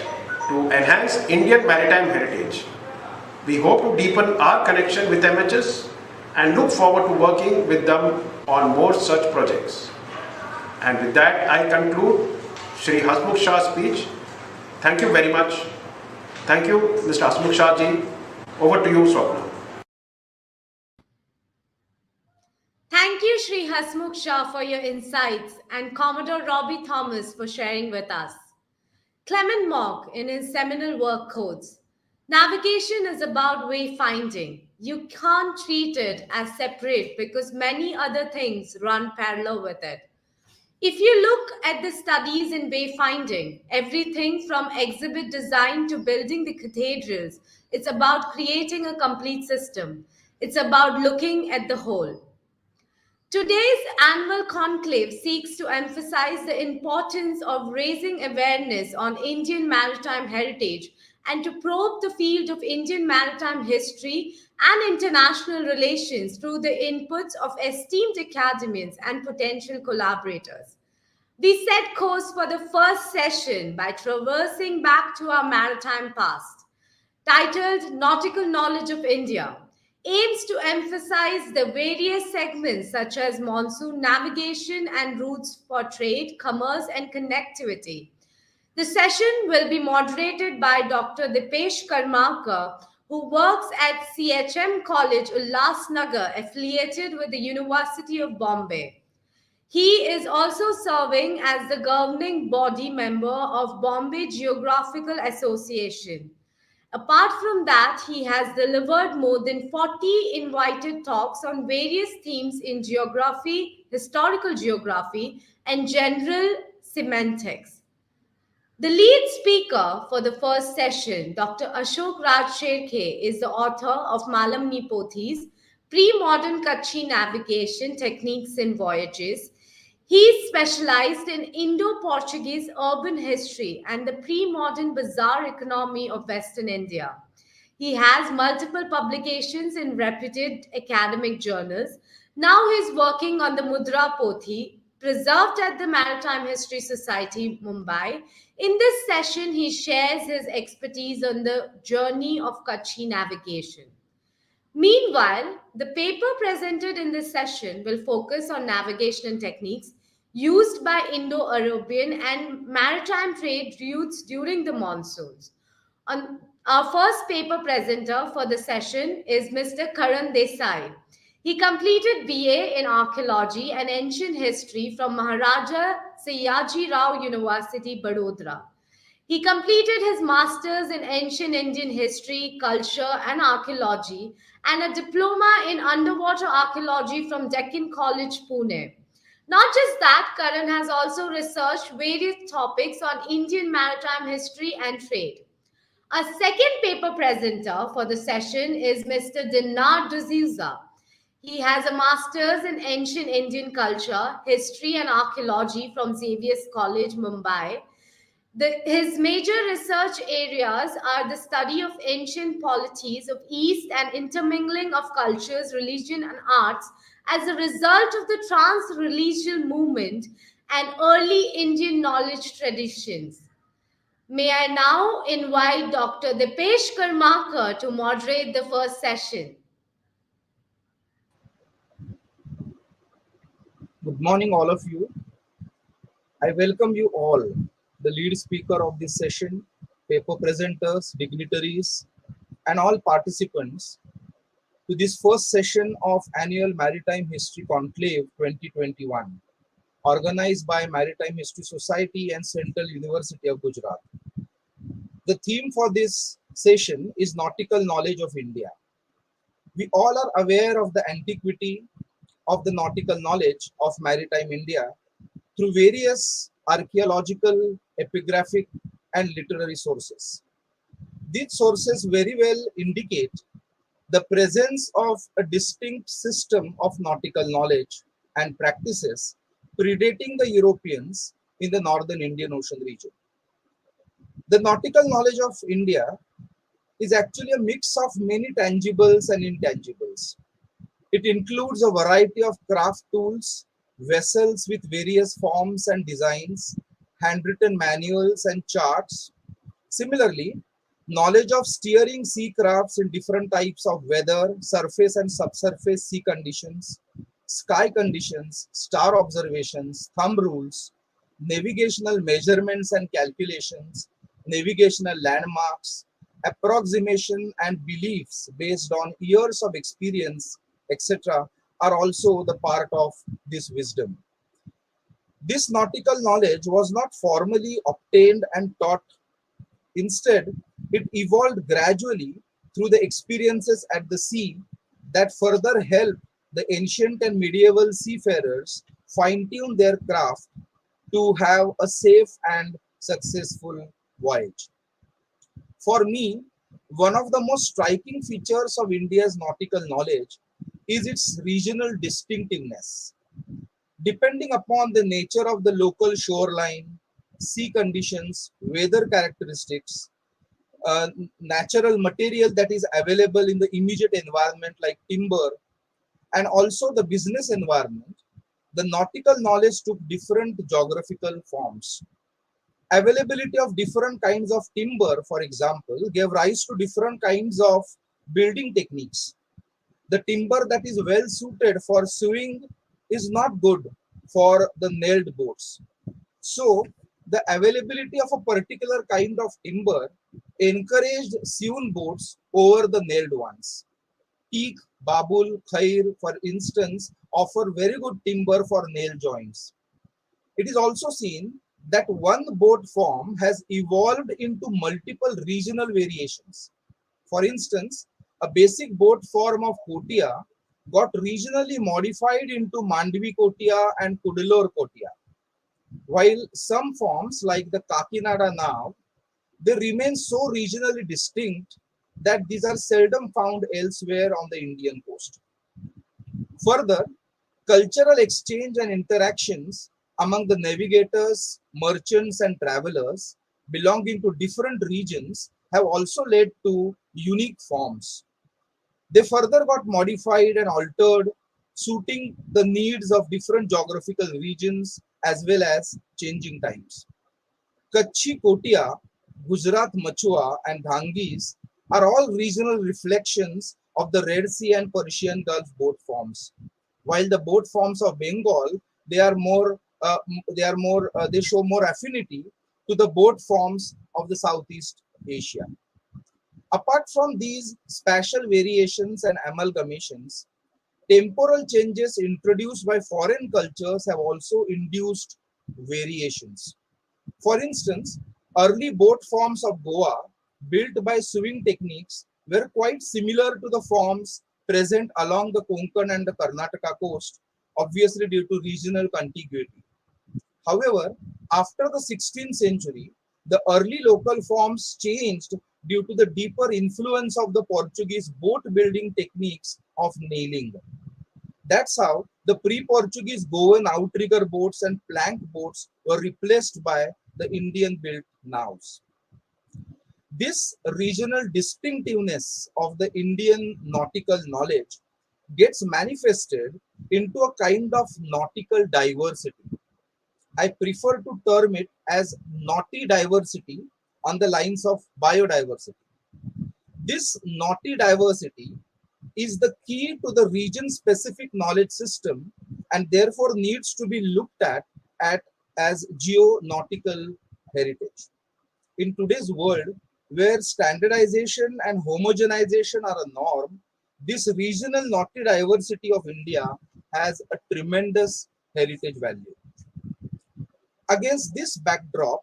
to enhance Indian maritime heritage. We hope to deepen our connection with MHS and look forward to working with them on more such projects. And with that, I conclude Shri Hasmukh Shah's speech. Thank you very much. Thank you, Mr. Hasmukh Shah ji. Over to you, Swapna. Thank you, Shri Hasmukh Shah, for your insights, and Commodore Robbie Thomas for sharing with us. Clement Mogg, in his seminal work, quotes, "Navigation is about wayfinding. You can't treat it as separate because many other things run parallel with it. If you look at the studies in wayfinding, everything from exhibit design to building the cathedrals, it's about creating a complete system. It's about looking at the whole." Today's annual conclave seeks to emphasize the importance of raising awareness on Indian maritime heritage and to probe the field of Indian maritime history and international relations through the inputs of esteemed academians and potential collaborators. We set course for the first session by traversing back to our maritime past, titled Nautical Knowledge of India, aims to emphasize the various segments such as monsoon navigation and routes for trade, commerce, and connectivity. The session will be moderated by Dr. Dipesh Karmakar, who works at CHM College, Ulhasnagar, affiliated with the University of Bombay. He is also serving as the governing body member of Bombay Geographical Association. Apart from that, he has delivered more than 40 invited talks on various themes in geography, historical geography, and general semantics. The lead speaker for the first session, Dr. Ashok Raj Sherkhe, is the author of Malam Nipothi's Pre-Modern Kutchi Navigation Techniques and Voyages. He is specialized in Indo-Portuguese urban history and the pre-modern bazaar economy of Western India. He has multiple publications in reputed academic journals. Now he is working on the Mudra Pothi, preserved at the Maritime History Society, Mumbai. In this session, he shares his expertise on the journey of Kutchi navigation. Meanwhile, the paper presented in this session will focus on navigation techniques used by Indo-European and maritime trade routes during the monsoons. Our first paper presenter for the session is Mr. Karan Desai. He completed BA in Archaeology and Ancient History from Maharaja Sayaji Rao University, Vadodara. He completed his Masters in Ancient Indian History, Culture and Archaeology and a Diploma in Underwater Archaeology from Deccan College, Pune. Not just that, Karan has also researched various topics on Indian maritime history and trade. Our second paper presenter for the session is Mr. Dinar D'Souza. He has a master's in ancient Indian culture, history, and archaeology from Xavier's College, Mumbai. His major research areas are the study of ancient polities of East and intermingling of cultures, religion, and arts as a result of the trans-religious movement and early Indian knowledge traditions. May I now invite Dr. Dipesh Karmakar to moderate the first session. Good morning, all of you. I welcome you all, the lead speaker of this session, paper presenters, dignitaries, and all participants to this first session of Annual Maritime History Conclave 2021, organized by Maritime History Society and Central University of Gujarat. The theme for this session is Nautical Knowledge of India. We all are aware of the antiquity of the nautical knowledge of maritime India through various archaeological, epigraphic, and literary sources. These sources very well indicate the presence of a distinct system of nautical knowledge and practices predating the Europeans in the northern Indian Ocean region. The nautical knowledge of India is actually a mix of many tangibles and intangibles. It includes a variety of craft tools, vessels with various forms and designs, handwritten manuals and charts. Similarly, knowledge of steering sea crafts in different types of weather, surface and subsurface sea conditions, sky conditions, star observations, thumb rules, navigational measurements and calculations, navigational landmarks, approximation and beliefs based on years of experience, etc., are also the part of this wisdom. This nautical knowledge was not formally obtained and taught. Instead, it evolved gradually through the experiences at the sea that further helped the ancient and medieval seafarers fine-tune their craft to have a safe and successful voyage. For me, one of the most striking features of India's nautical knowledge is its regional distinctiveness. Depending upon the nature of the local shoreline, sea conditions, weather characteristics, natural material that is available in the immediate environment like timber, and also the business environment, the nautical knowledge took different geographical forms. Availability of different kinds of timber, for example, gave rise to different kinds of building techniques. The timber that is well suited for sewing is not good for the nailed boats. So, the availability of a particular kind of timber encouraged sewn boats over the nailed ones. Teak, babul, khair, for instance, offer very good timber for nail joints. It is also seen that one boat form has evolved into multiple regional variations. For instance, a basic boat form of Kotia got regionally modified into Mandvi Kotia and Kudalur Kotia, while some forms like the Kakinada now, they remain so regionally distinct that these are seldom found elsewhere on the Indian coast. Further, cultural exchange and interactions among the navigators, merchants, and travelers belonging to different regions have also led to unique forms. They further got modified and altered, suiting the needs of different geographical regions as well as changing times. Kutchi Kotia, Gujarat Machua, and Dhangis are all regional reflections of the Red Sea and Persian Gulf boat forms. While the boat forms of Bengal, they are more, they show more affinity to the boat forms of the Southeast Asia. Apart from these spatial variations and amalgamations, temporal changes introduced by foreign cultures have also induced variations. For instance, early boat forms of Goa, built by sewing techniques, were quite similar to the forms present along the Konkan and the Karnataka coast, obviously due to regional contiguity. However, after the 16th century, the early local forms changed due to the deeper influence of the Portuguese boat building techniques of nailing. That's how the pre-Portuguese Goan outrigger boats and plank boats were replaced by the Indian-built naus. This regional distinctiveness of the Indian nautical knowledge gets manifested into a kind of nautical diversity. I prefer to term it as naughty diversity on the lines of biodiversity. This naughty diversity is the key to the region-specific knowledge system and therefore needs to be looked at as geo-nautical heritage. In today's world, where standardization and homogenization are a norm, this regional naughty diversity of India has a tremendous heritage value. Against this backdrop,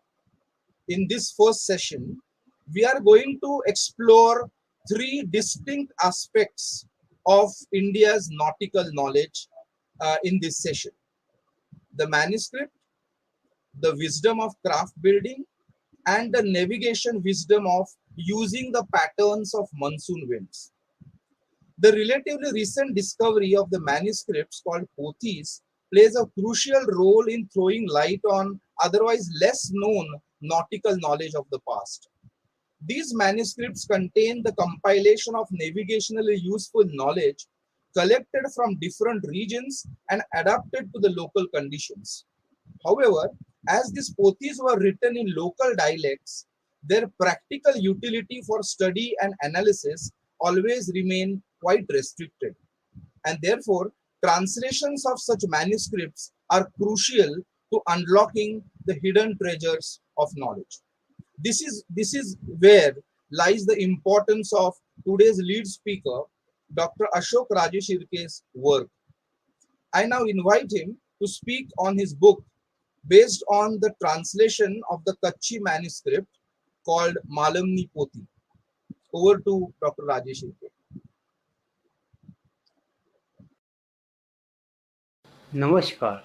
in this first session, we are going to explore three distinct aspects of India's nautical knowledge in this session: the manuscript, the wisdom of craft building, and the navigation wisdom of using the patterns of monsoon winds. The relatively recent discovery of the manuscripts called Pothis plays a crucial role in throwing light on otherwise less known nautical knowledge of the past. These manuscripts contain the compilation of navigationally useful knowledge collected from different regions and adapted to the local conditions. However, as these pothis were written in local dialects, their practical utility for study and analysis always remain quite restricted. And therefore, translations of such manuscripts are crucial to unlocking the hidden treasures of knowledge. This is where lies the importance of today's lead speaker, Dr. Ashok Rajeshirke's work. I now invite him to speak on his book based on the translation of the Kutchi manuscript called Malamni Pothi. Over to Dr. Rajeshirke. Namaskar.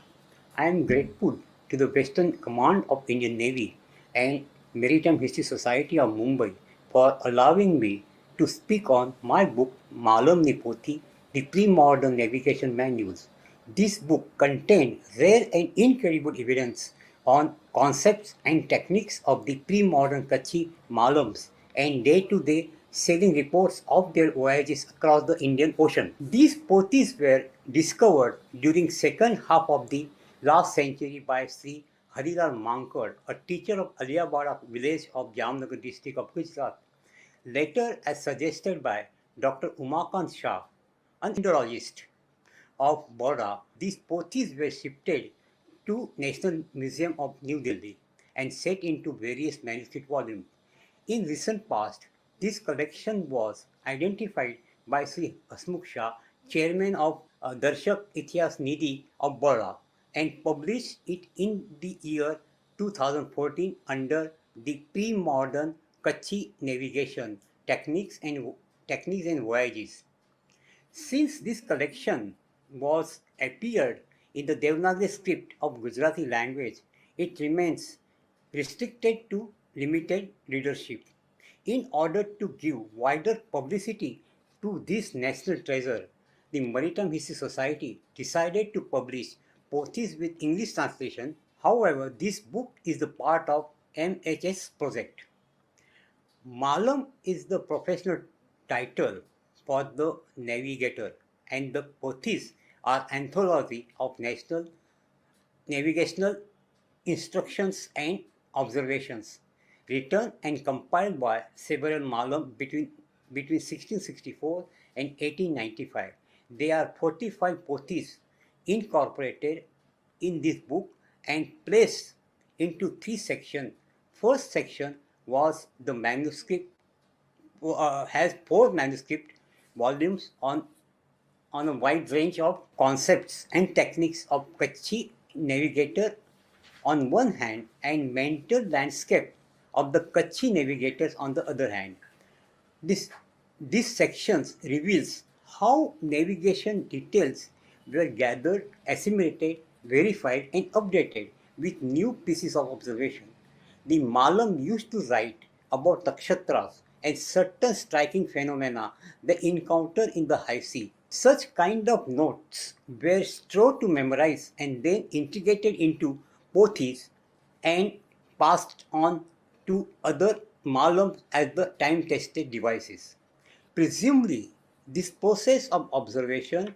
I am grateful to the Western Command of Indian Navy and Maritime History Society of Mumbai for allowing me to speak on my book Malam Nipoti, the Pre-Modern Navigation Manuals. This book contained rare and incredible evidence on concepts and techniques of the pre-modern Kutchi Malams and day-to-day sailing reports of their voyages across the Indian Ocean. These pothis were discovered during second half of the last century by Sri Harilal Mankad, a teacher of Aliyabada village of Jamnagar district of Gujarat. Later, as suggested by Dr. Umakant Shah, an Indologist of Boda, these pothys were shifted to National Museum of New Delhi and set into various manuscript volumes. In recent past, this collection was identified by Sri Hasmukh Shah, chairman of Darshak Ityas Nidhi of Boda, and published it in the year 2014 under the pre-modern Kutchi navigation techniques and voyages. Since this collection was appeared in the Devanagari script of Gujarati language, it remains restricted to limited readership. In order to give wider publicity to this national treasure, the Maritime History Society decided to publish pothys with English translation. However, this book is the part of MHS project. Malam is the professional title for the navigator, and the pothys are anthology of national navigational instructions and observations, written and compiled by several Malam between 1664 and 1895. There are 45 pothys incorporated in this book and placed into three sections. First section was the manuscript, has four manuscript volumes on a wide range of concepts and techniques of Kutchi navigator on one hand and mental landscape of the Kutchi navigators on the other hand. This, this section reveals how navigation details were gathered, assimilated, verified, and updated with new pieces of observation. The Malam used to write about nakshatras and certain striking phenomena they encounter in the high sea. Such kind of notes were strove to memorize and then integrated into pothys and passed on to other malams as the time-tested devices. Presumably, this process of observation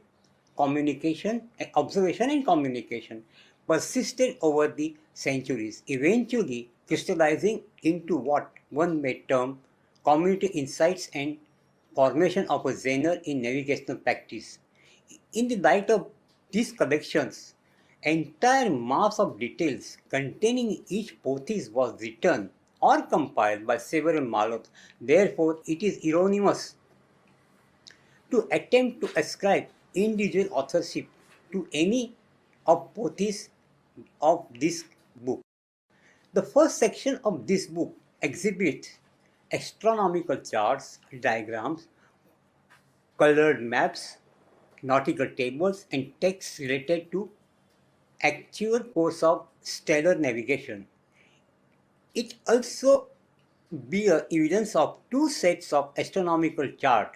and communication persisted over the centuries, eventually crystallizing into what one may term community insights and formation of a genre in navigational practice. In the light of these collections, entire mass of details containing each pothys was written or compiled by several malams. Therefore, it is erroneous to attempt to ascribe individual authorship to any of pothys of this book. The first section of this book exhibits astronomical charts, diagrams, colored maps, nautical tables, and texts related to actual course of stellar navigation. It also bears evidence of two sets of astronomical chart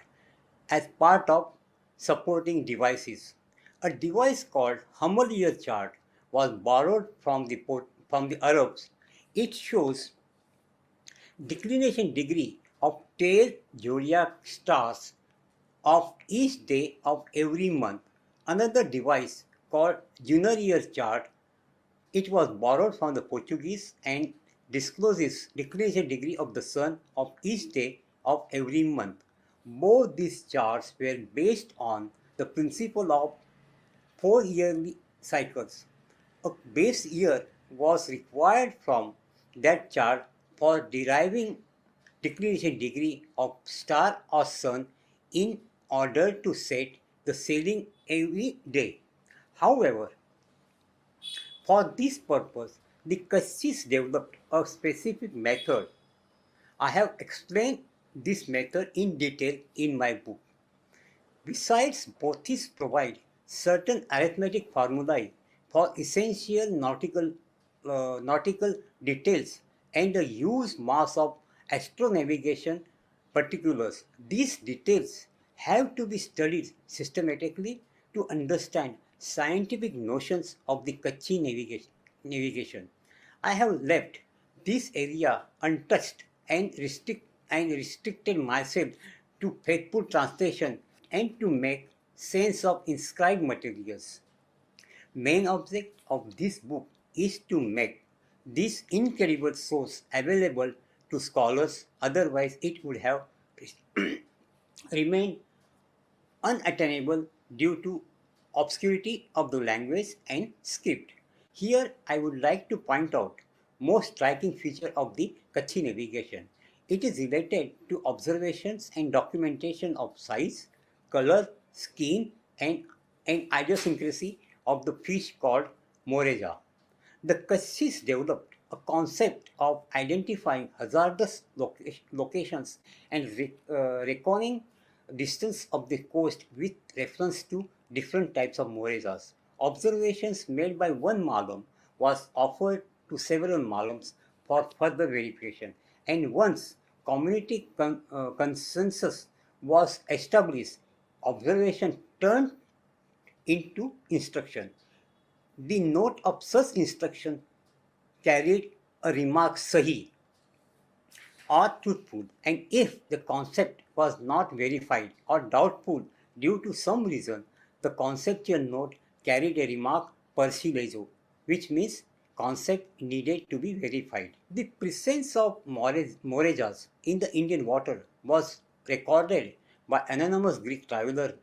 as part of supporting devices. A device called Hammaliya chart was borrowed from the Arabs. It shows declination degree of 10 zodiac stars of each day of every month. Another device called lunar year chart, it was borrowed from the Portuguese and discloses declination degree of the sun of each day of every month. Both these charts were based on the principle of 4 yearly cycles. A base year was required from that chart for deriving declination degree of star or sun in order to set the sailing every day. However, for this purpose, the Kutchis developed a specific method. I have explained this method in detail in my book. Besides, pothys provide certain arithmetic formulae for essential nautical details and a huge mass of astronavigation particulars. These details have to be studied systematically to understand scientific notions of the Kutchi navigation. I have left this area untouched and restricted myself to faithful translation and to make sense of inscribed materials. Main object of this book is to make this incredible source available to scholars, otherwise it would have remained unattainable due to obscurity of the language and script. Here I would like to point out most striking feature of the Kutchi navigation. It is related to observations and documentation of size, color, skin and idiosyncrasy of the fish called moreja. The Kutchis developed a concept of identifying hazardous locations and reckoning distance of the coast with reference to different types of morejas. Observations made by one malum was offered to several malums for further verification, and once community consensus was established, observation turned into instruction. The note of such instruction carried a remark sahi or truthful, and if the concept was not verified or doubtful due to some reason, the conceptual note carried a remark persilejo, which means concept needed to be verified. The presence of morejas in the Indian water was recorded by anonymous Greek traveler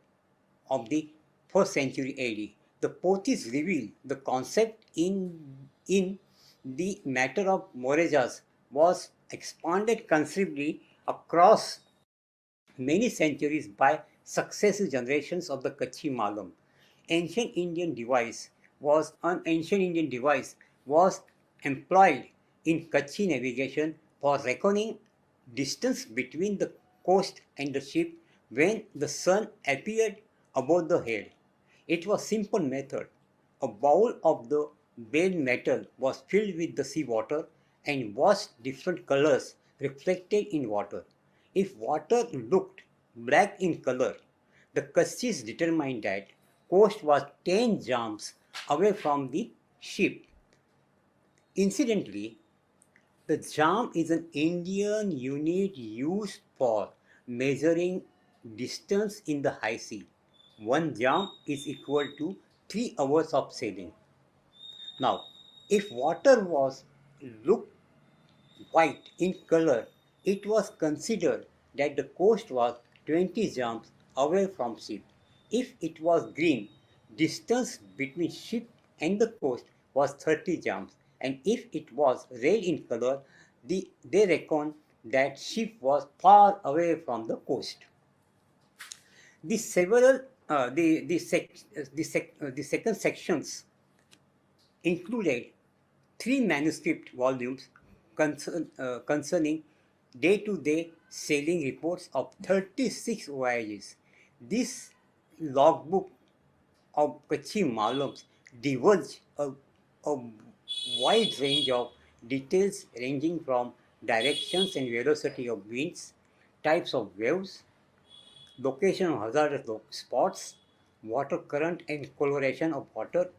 of the 1st century AD. The Pothis reveal the concept in the matter of morejas was expanded considerably across many centuries by successive generations of the Kutchi Malum. Ancient Indian device was employed in Kutchi navigation for reckoning distance between the coast and the ship when the sun appeared above the head. It was simple method. A bowl of the bale metal was filled with the sea water and washed different colors reflected in water. If water looked black in color, the Kutchis determined that coast was 10 jams away from the ship. Incidentally, the jam is an Indian unit used for measuring distance in the high sea. One jam is equal to 3 hours of sailing. Now, if water was looked white in color, it was considered that the coast was 20 jams away from ship. If it was green, distance between ship and the coast was 30 jams, and if it was red in color, they reckoned that ship was far away from the coast. The several the second sections included 3 manuscript volumes concerning day-to-day sailing reports of 36 voyages. This logbook of Kutchi Malums divulge a wide range of details ranging from directions and velocity of winds, types of waves, location of hazardous spots, water current and coloration of water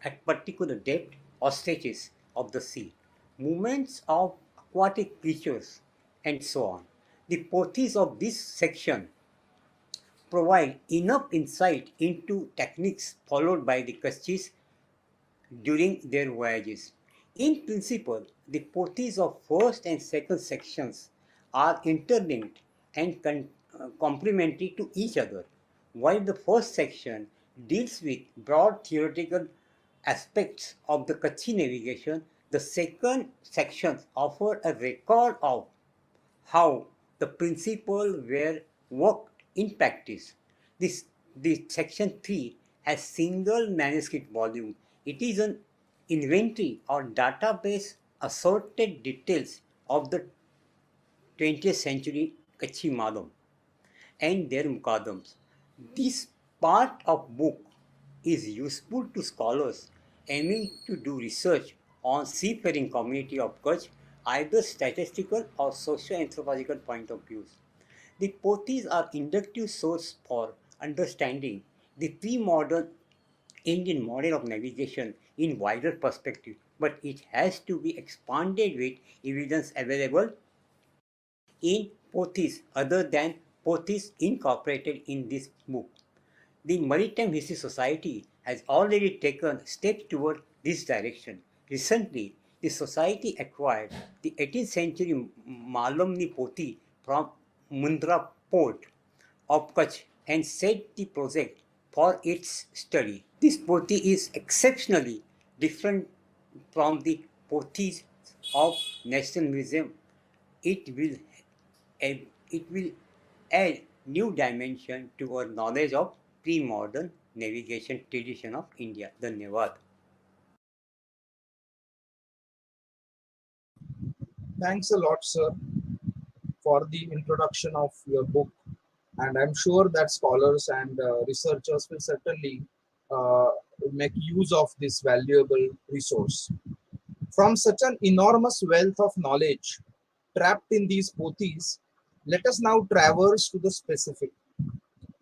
at particular depth or stretches of the sea, movements of aquatic creatures, and so on. The pothis of this section provide enough insight into techniques followed by the Kutchis during their voyages. In principle, the pothis of first and second sections are interlinked and complementary to each other. While the first section deals with broad theoretical aspects of the Kutchi navigation, the second section offers a record of how the principles were worked in practice. The section 3 has single manuscript volume. It is an inventory or database assorted details of the 20th century Kutchi Malum and their Mukaddams. This part of book is useful to scholars aiming to do research on seafaring community of Kutch, either statistical or socio-anthropological point of views. The pothis are inductive source for understanding the pre-modern Indian model of navigation in wider perspective, but it has to be expanded with evidence available in pothis other than pothis incorporated in this book. The Maritime History Society has already taken steps toward this direction. Recently, the society acquired the 18th century Malomni Poti from Mundra port of Kutch and set the project for its study. This Poti is exceptionally different from the Pothis of National Museum. It will it will add new dimension to our knowledge of pre-modern navigation tradition of India. Dhanyavad. Thanks a lot, sir, for the introduction of your book. And I'm sure that scholars and researchers will certainly uh, make use of this valuable resource. From such an enormous wealth of knowledge trapped in these pothis, let us now traverse to the specific.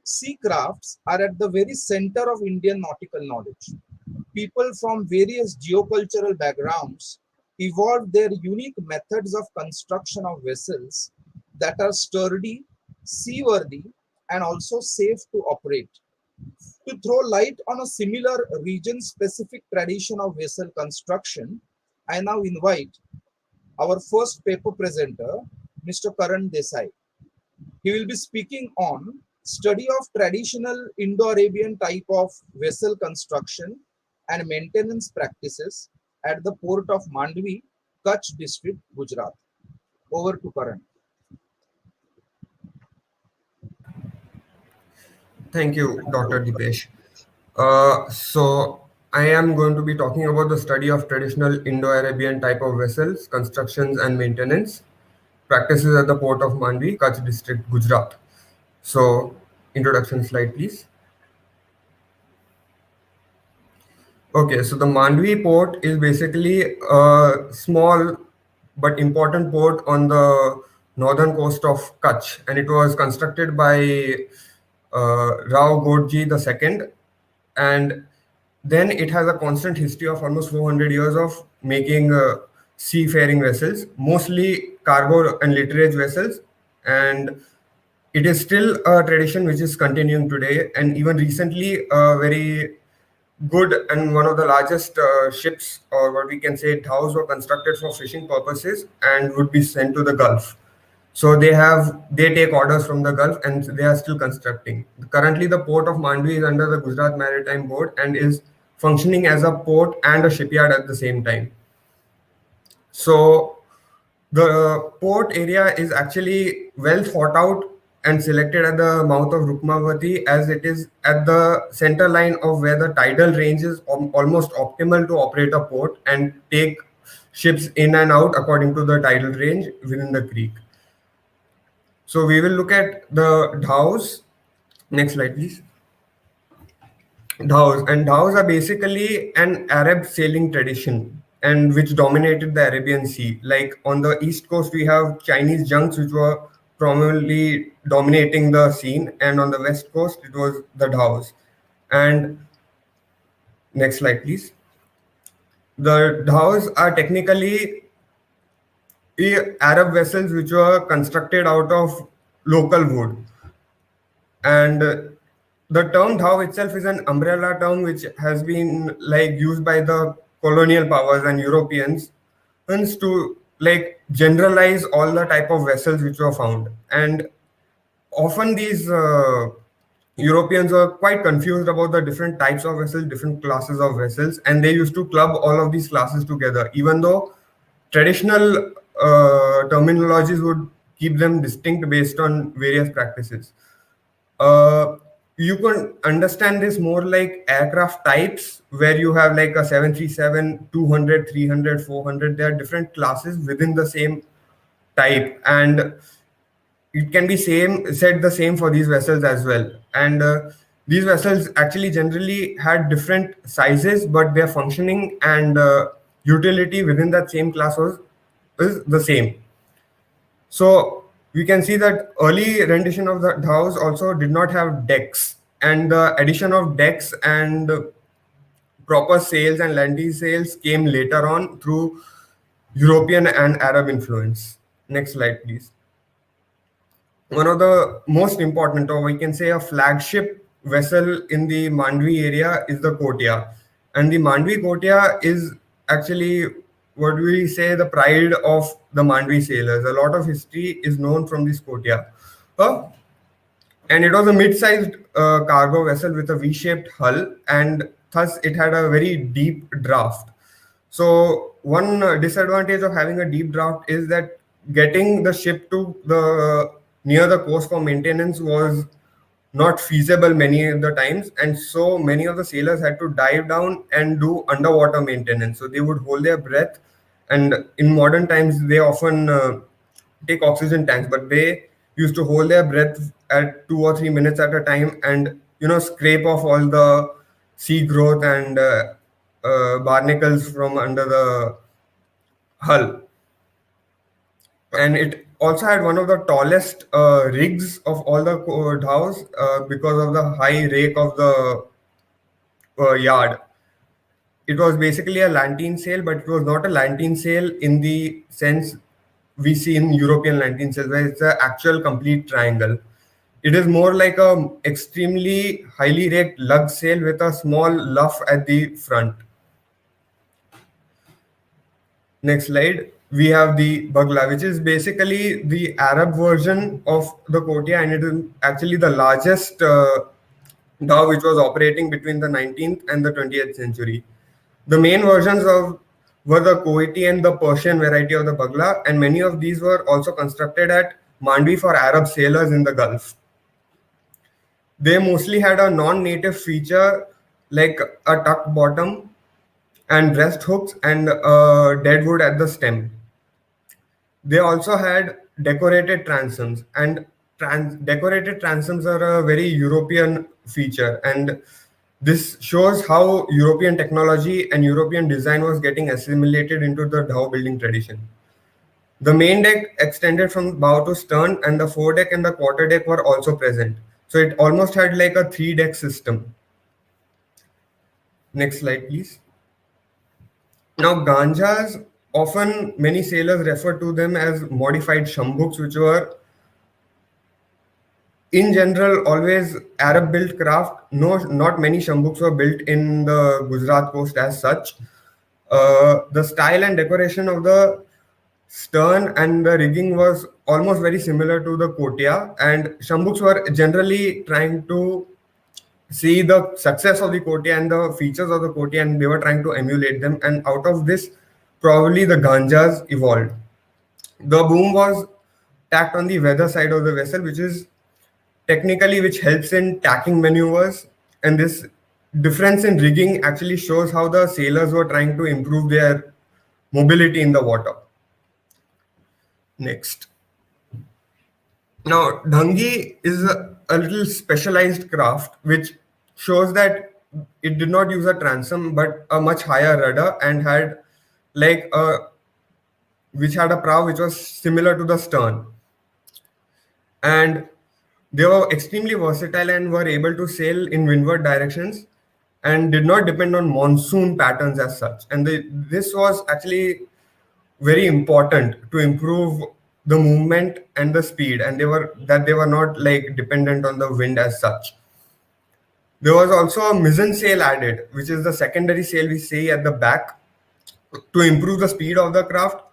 Sea crafts are at the very center of Indian nautical knowledge. People from various geocultural backgrounds evolved their unique methods of construction of vessels that are sturdy, seaworthy, and also safe to operate. To throw light on a similar region specific tradition of vessel construction, I now invite our first paper presenter, Mr. Karan Desai. He will be speaking on study of traditional Indo-Arabian type of vessel construction and maintenance practices at the port of Mandvi, Kutch district, Gujarat. Over to Karan. Thank you, Dr. Dipesh. So I am going to be talking about the study of traditional Indo-Arabian type of vessels, constructions and maintenance practices at the port of Mandvi, Kutch district, Gujarat. So introduction slide, please. Okay, so the Mandvi port is basically a small but important port on the northern coast of Kutch, and it was constructed by Rao Godji II, and then it has a constant history of almost 400 years of making seafaring vessels, mostly cargo and litterage vessels, and it is still a tradition which is continuing today, and even recently a very good and one of the largest ships, or what we can say dhows, were constructed for fishing purposes and would be sent to the Gulf. So they take orders from the Gulf and they are still constructing. Currently, the port of Mandvi is under the Gujarat Maritime Board and is functioning as a port and a shipyard at the same time. So the port area is actually well thought out and selected at the mouth of Rukmavati, as it is at the center line of where the tidal range is almost optimal to operate a port and take ships in and out according to the tidal range within the creek. So we will look at the dhows. Next slide, please. Dhows are basically an Arab sailing tradition and which dominated the Arabian Sea. Like on the east coast, we have Chinese junks which were prominently dominating the scene, and on the west coast, it was the dhows. And next slide, please. The dhows are technically Arab vessels which were constructed out of local wood. And the term dhow itself is an umbrella term which has been like used by the colonial powers and Europeans to like generalize all the type of vessels which were found. And often these Europeans were quite confused about the different types of vessels, different classes of vessels, and they used to club all of these classes together, even though traditional terminologies would keep them distinct based on various practices. You can understand this more like aircraft types, where you have like a 737, 200, 300, 400. There are different classes within the same type, and it can be said the same for these vessels as well. And these vessels actually generally had different sizes, but their functioning and utility within that same class is the same. So we can see that early rendition of the dhows also did not have decks, and the addition of decks and proper sails and landing sails came later on through European and Arab influence. Next slide, please. One of the most important, or we can say a flagship vessel in the Mandvi area is the Portia. And the Mandvi Portia is actually, what do we say, the pride of the Mandvi sailors. A lot of history is known from this Portia. And it was a mid-sized cargo vessel with a V-shaped hull, and thus it had a very deep draft. So one disadvantage of having a deep draft is that getting the ship to the near the coast for maintenance was not feasible many of the times, and so many of the sailors had to dive down and do underwater maintenance. So they would hold their breath, and in modern times they often take oxygen tanks, but they used to hold their breath at 2 or 3 minutes at a time, and scrape off all the sea growth and barnacles from under the hull. And it also had one of the tallest rigs of all the dhows because of the high rake of the yard. It was basically a lantern sail, but it was not a lantern sail in the sense we see in European lantern sails, where it's an actual complete triangle. It is more like a extremely highly raked lug sail with a small luff at the front. Next slide. We have the Bagla, which is basically the Arab version of the Portia, and it is actually the largest dhow which was operating between the 19th and the 20th century. The main versions were the Kuwaiti and the Persian variety of the Bagla, and many of these were also constructed at Mandvi for Arab sailors in the Gulf. They mostly had a non-native feature like a tuck bottom and breast hooks and deadwood at the stem. They also had decorated transoms, and decorated transoms are a very European feature, and this shows how European technology and European design was getting assimilated into the dhow building tradition. The main deck extended from bow to stern, and the foredeck and the quarterdeck were also present. So it almost had like a 3-deck system. Next slide, please. Now, ganjas, often many sailors refer to them as modified shambuks, which were in general always Arab built craft. No, not many shambuks were built in the Gujarat coast as such. The style and decoration of the stern and the rigging was almost very similar to the Portia, and shambuks were generally trying to see the success of the Portia and the features of the Portia, and they were trying to emulate them, and out of this probably the ganjas evolved. The boom was tacked on the weather side of the vessel, which helps in tacking maneuvers, and this difference in rigging actually shows how the sailors were trying to improve their mobility in the water. Next. Now, dhangi is a little specialized craft which shows that it did not use a transom but a much higher rudder, and had which had a prow which was similar to the stern. And they were extremely versatile and were able to sail in windward directions and did not depend on monsoon patterns as such. And this was actually very important to improve the movement and the speed, and they were not like dependent on the wind as such. There was also a mizzen sail added, which is the secondary sail we see at the back, to improve the speed of the craft.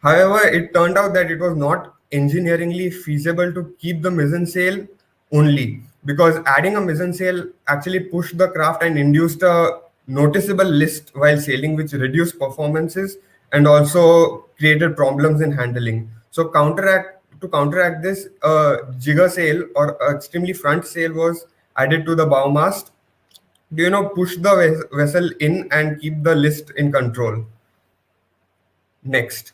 However, it turned out that it was not engineeringly feasible to keep the mizzen sail only, because adding a mizzen sail actually pushed the craft and induced a noticeable list while sailing, which reduced performances and also created problems in handling. So to counteract this, a jigger sail or extremely front sail was added to the bow mast to push the vessel in and keep the list in control. Next.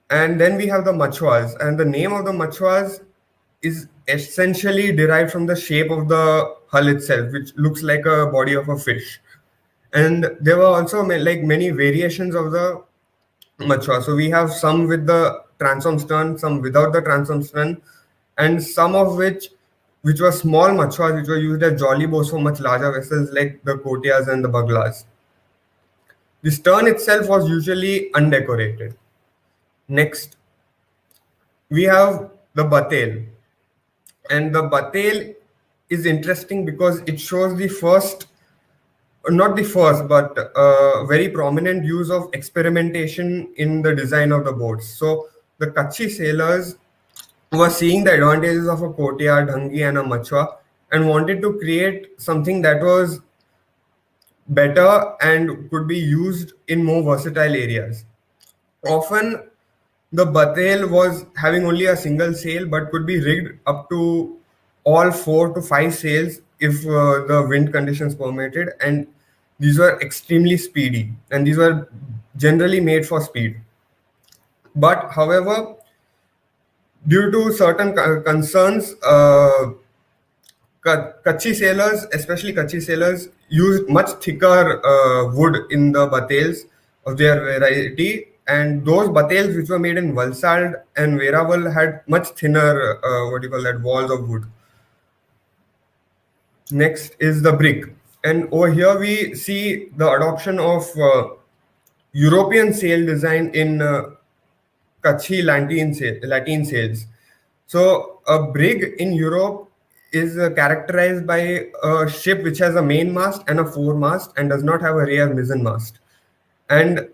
And then we have the machwas, and the name of the machwas is essentially derived from the shape of the hull itself, which looks like a body of a fish. And there were also many variations of the machwa. So we have some with the transom stern, some without the transom stern, and some of which were small machwas which were used as jolly boats for much larger vessels like the Portias and the Baglas. The stern itself was usually undecorated. Next, we have the batel, and the batel is interesting because it shows the first, not the first, but very prominent use of experimentation in the design of the boats. So the Kutchi sailors were seeing the advantages of a courtyard, dhangi, and a machwa, and wanted to create something that was better and could be used in more versatile areas. Often, the batel was having only a single sail but could be rigged up to all 4 to 5 sails if the wind conditions permitted, and these were extremely speedy and these were generally made for speed. But however, due to certain concerns, Kutchi sailors, especially Kutchi sailors, used much thicker wood in the batels of their variety, and those batels which were made in Valsad and Veraval had much thinner, walls of wood. Next is the brig, and over here we see the adoption of European sail design in Kutchi Latin sails. So a brig in Europe is characterized by a ship which has a main mast and a foremast and does not have a rear mizzen mast. And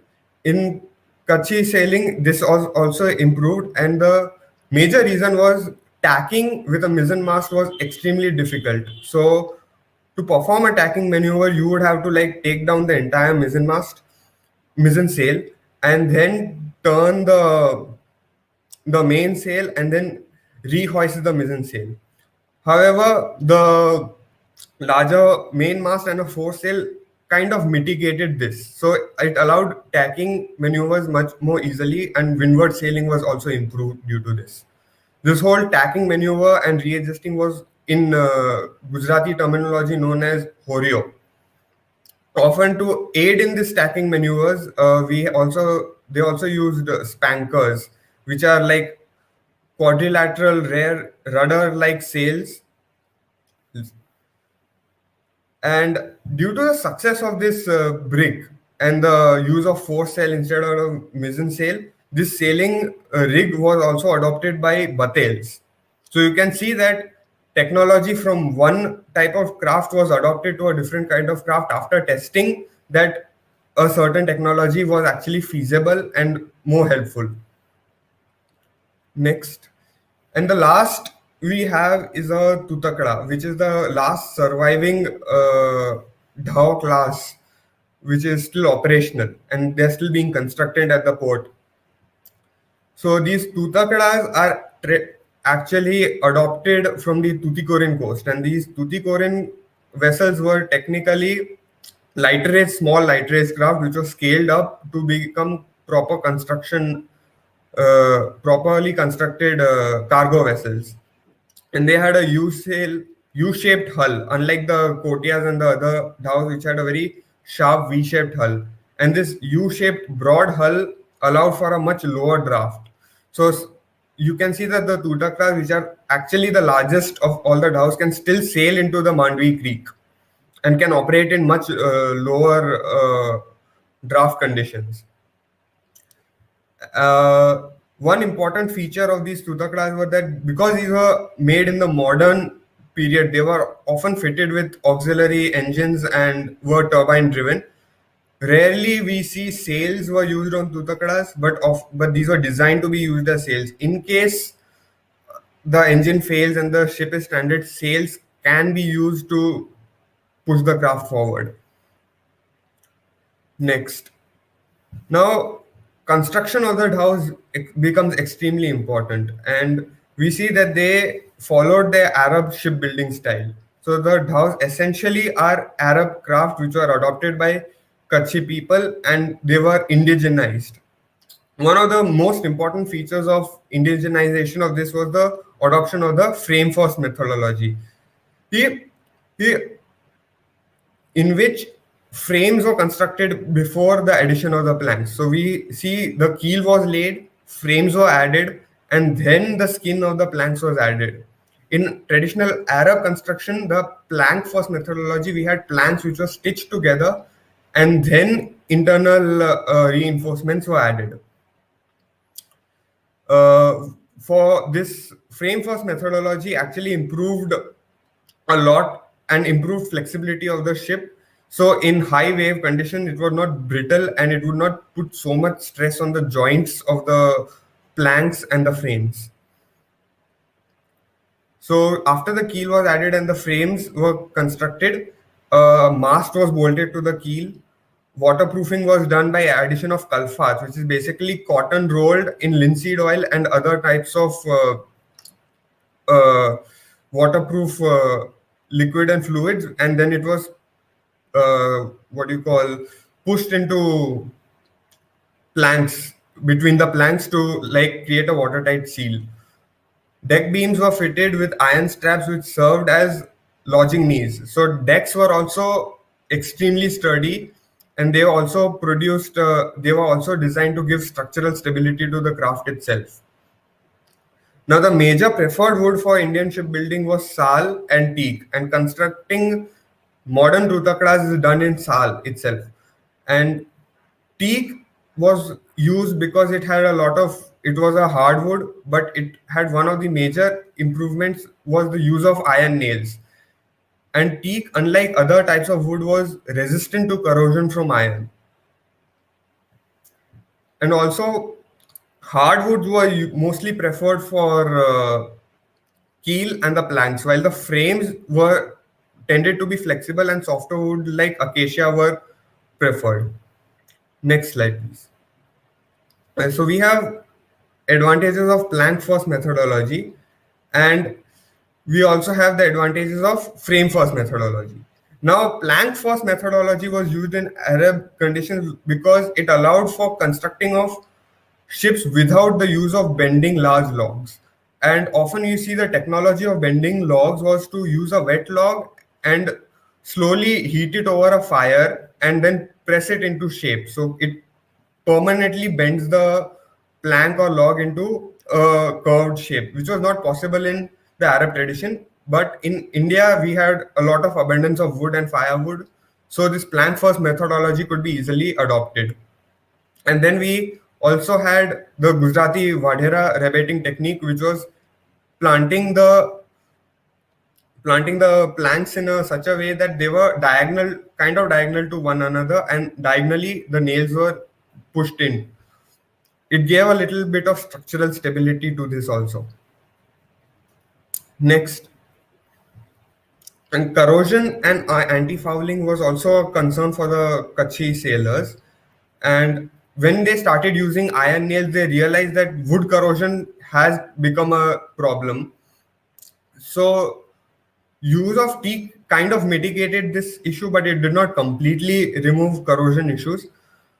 in Kutchi sailing, this was also improved, and the major reason was tacking with a mizzen mast was extremely difficult. So to perform a tacking maneuver, you would have to like take down the entire mizzen sail, and then turn the main sail and then rehoist the mizzen sail. However, the larger main mast and a foresail kind of mitigated this. So it allowed tacking maneuvers much more easily, and windward sailing was also improved due to this. This whole tacking maneuver and readjusting was in Gujarati terminology known as horio. Often to aid in this tacking maneuvers, they also used spankers, which are like quadrilateral rear rudder-like sails. And due to the success of this brig and the use of foresail instead of a mizzen sail, this sailing rig was also adopted by batels. So you can see that technology from one type of craft was adopted to a different kind of craft after testing that a certain technology was actually feasible and more helpful. Next. And the last we have is a Tutakada, which is the last surviving Dhao class, which is still operational and they're still being constructed at the port. So these Tutakadas are actually adopted from the Tuticorin coast, and these Tuticorin vessels were technically small light race craft which was scaled up to become properly constructed cargo vessels. And they had a U-shaped hull, unlike the Kotias and the other dhows, which had a very sharp V-shaped hull. And this U-shaped broad hull allowed for a much lower draft. So you can see that the Tutakas, which are actually the largest of all the dhows, can still sail into the Mandvi Creek and can operate in much lower draft conditions. One important feature of these Tutakadas was that because these were made in the modern period, they were often fitted with auxiliary engines and were turbine driven. Rarely we see sails were used on Tutakadas, but these were designed to be used as sails. In case the engine fails and the ship is stranded, sails can be used to push the craft forward. Next. Now, construction of the dhows becomes extremely important, and we see that they followed the Arab shipbuilding style. So the dhows essentially are Arab craft which were adopted by Kutchi people, and they were indigenized. One of the most important features of indigenization of this was the adoption of the frame first methodology, in which frames were constructed before the addition of the planks. So we see the keel was laid, frames were added, and then the skin of the planks was added. In traditional Arab construction, the plank first methodology, we had planks which were stitched together, and then internal reinforcements were added. For this frame first methodology actually improved a lot and improved flexibility of the ship. So in high wave condition, it was not brittle and it would not put so much stress on the joints of the planks and the frames. So after the keel was added and the frames were constructed, a mast was bolted to the keel. Waterproofing was done by addition of kalfat, which is basically cotton rolled in linseed oil and other types of waterproof liquid and fluids, and then it was pushed into planks, between the planks, to like create a watertight seal. Deck beams were fitted with iron straps which served as lodging knees. So decks were also extremely sturdy, and they also they were also designed to give structural stability to the craft itself. Now, the major preferred wood for Indian shipbuilding was sal and teak, and constructing modern rutakras is done in sal itself. And teak was used because it was a hardwood, but it had one of the major improvements was the use of iron nails. And teak, unlike other types of wood, was resistant to corrosion from iron. And also, hardwoods were mostly preferred for keel and the planks, while the frames were tended to be flexible and softer wood like acacia were preferred. Next slide, please. So we have advantages of plank first methodology, and we also have the advantages of frame first methodology. Now, plank first methodology was used in Arab conditions because it allowed for constructing of ships without the use of bending large logs. And often you see the technology of bending logs was to use a wet log and slowly heat it over a fire and then press it into shape. So it permanently bends the plank or log into a curved shape, which was not possible in the Arab tradition. But in India, we had a lot of abundance of wood and firewood. So this plank first methodology could be easily adopted. And then we also had the Gujarati Vadhera rebating technique, which was planting the planks in such a way that they were kind of diagonal to one another, and diagonally the nails were pushed in. It gave a little bit of structural stability to this also. Next. And corrosion and anti-fouling was also a concern for the Kutchi sailors. And when they started using iron nails, they realized that wood corrosion has become a problem. So use of teak kind of mitigated this issue, but it did not completely remove corrosion issues.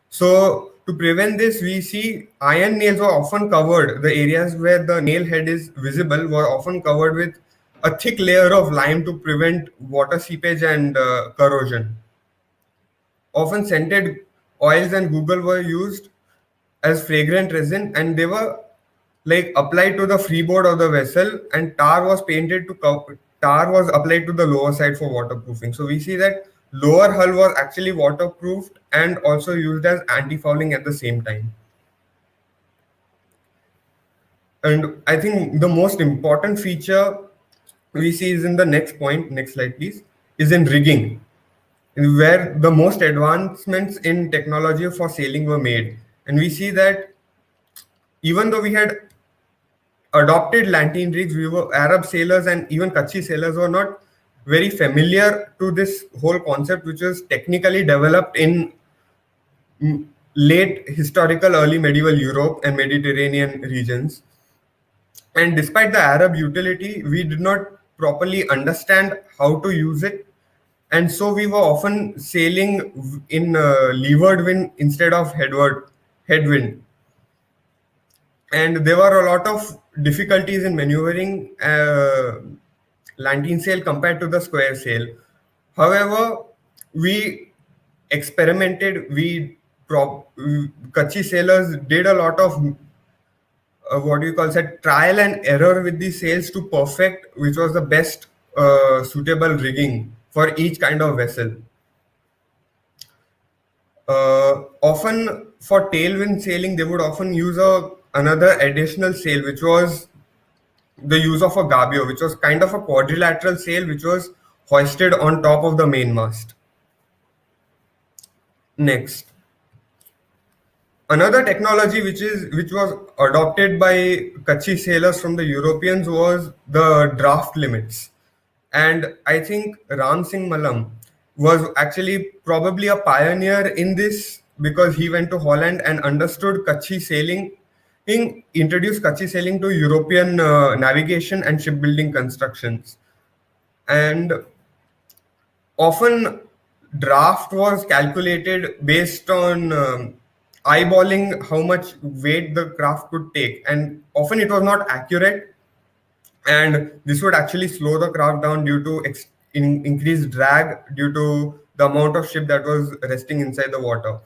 So to prevent this, we see iron nails were often covered. The areas where the nail head is visible were often covered with a thick layer of lime to prevent water seepage and corrosion. Often scented oils and google were used as fragrant resin, and they were like applied to the freeboard of the vessel, and tar was applied to the lower side for waterproofing. So we see that lower hull was actually waterproofed and also used as anti-fouling at the same time. And I think the most important feature we see is in the next point, next slide please, is in rigging, where the most advancements in technology for sailing were made. And we see that even though we had adopted lantern rigs, Arab sailors and even Kutchi sailors were not very familiar to this whole concept, which was technically developed in late historical early medieval Europe and Mediterranean regions. And despite the Arab utility, we did not properly understand how to use it. And so we were often sailing in leeward wind instead of headwind. And there were a lot of difficulties in maneuvering lantern sail compared to the square sail. However, we experimented. Kutchi sailors did a lot of trial and error with the sails to perfect which was the best suitable rigging for each kind of vessel. Often for tailwind sailing, they would often use another additional sail, which was the use of a gabio, which was kind of a quadrilateral sail, which was hoisted on top of the mainmast. Next, another technology which was adopted by Kutchi sailors from the Europeans was the draft limits. And I think Ram Singh Malam was actually probably a pioneer in this because he went to Holland and understood Kutchi sailing, introduced Kutchi sailing to European navigation and shipbuilding constructions. And often draft was calculated based on eyeballing how much weight the craft could take, and often it was not accurate, and this would actually slow the craft down due to increased drag due to the amount of ship that was resting inside the water.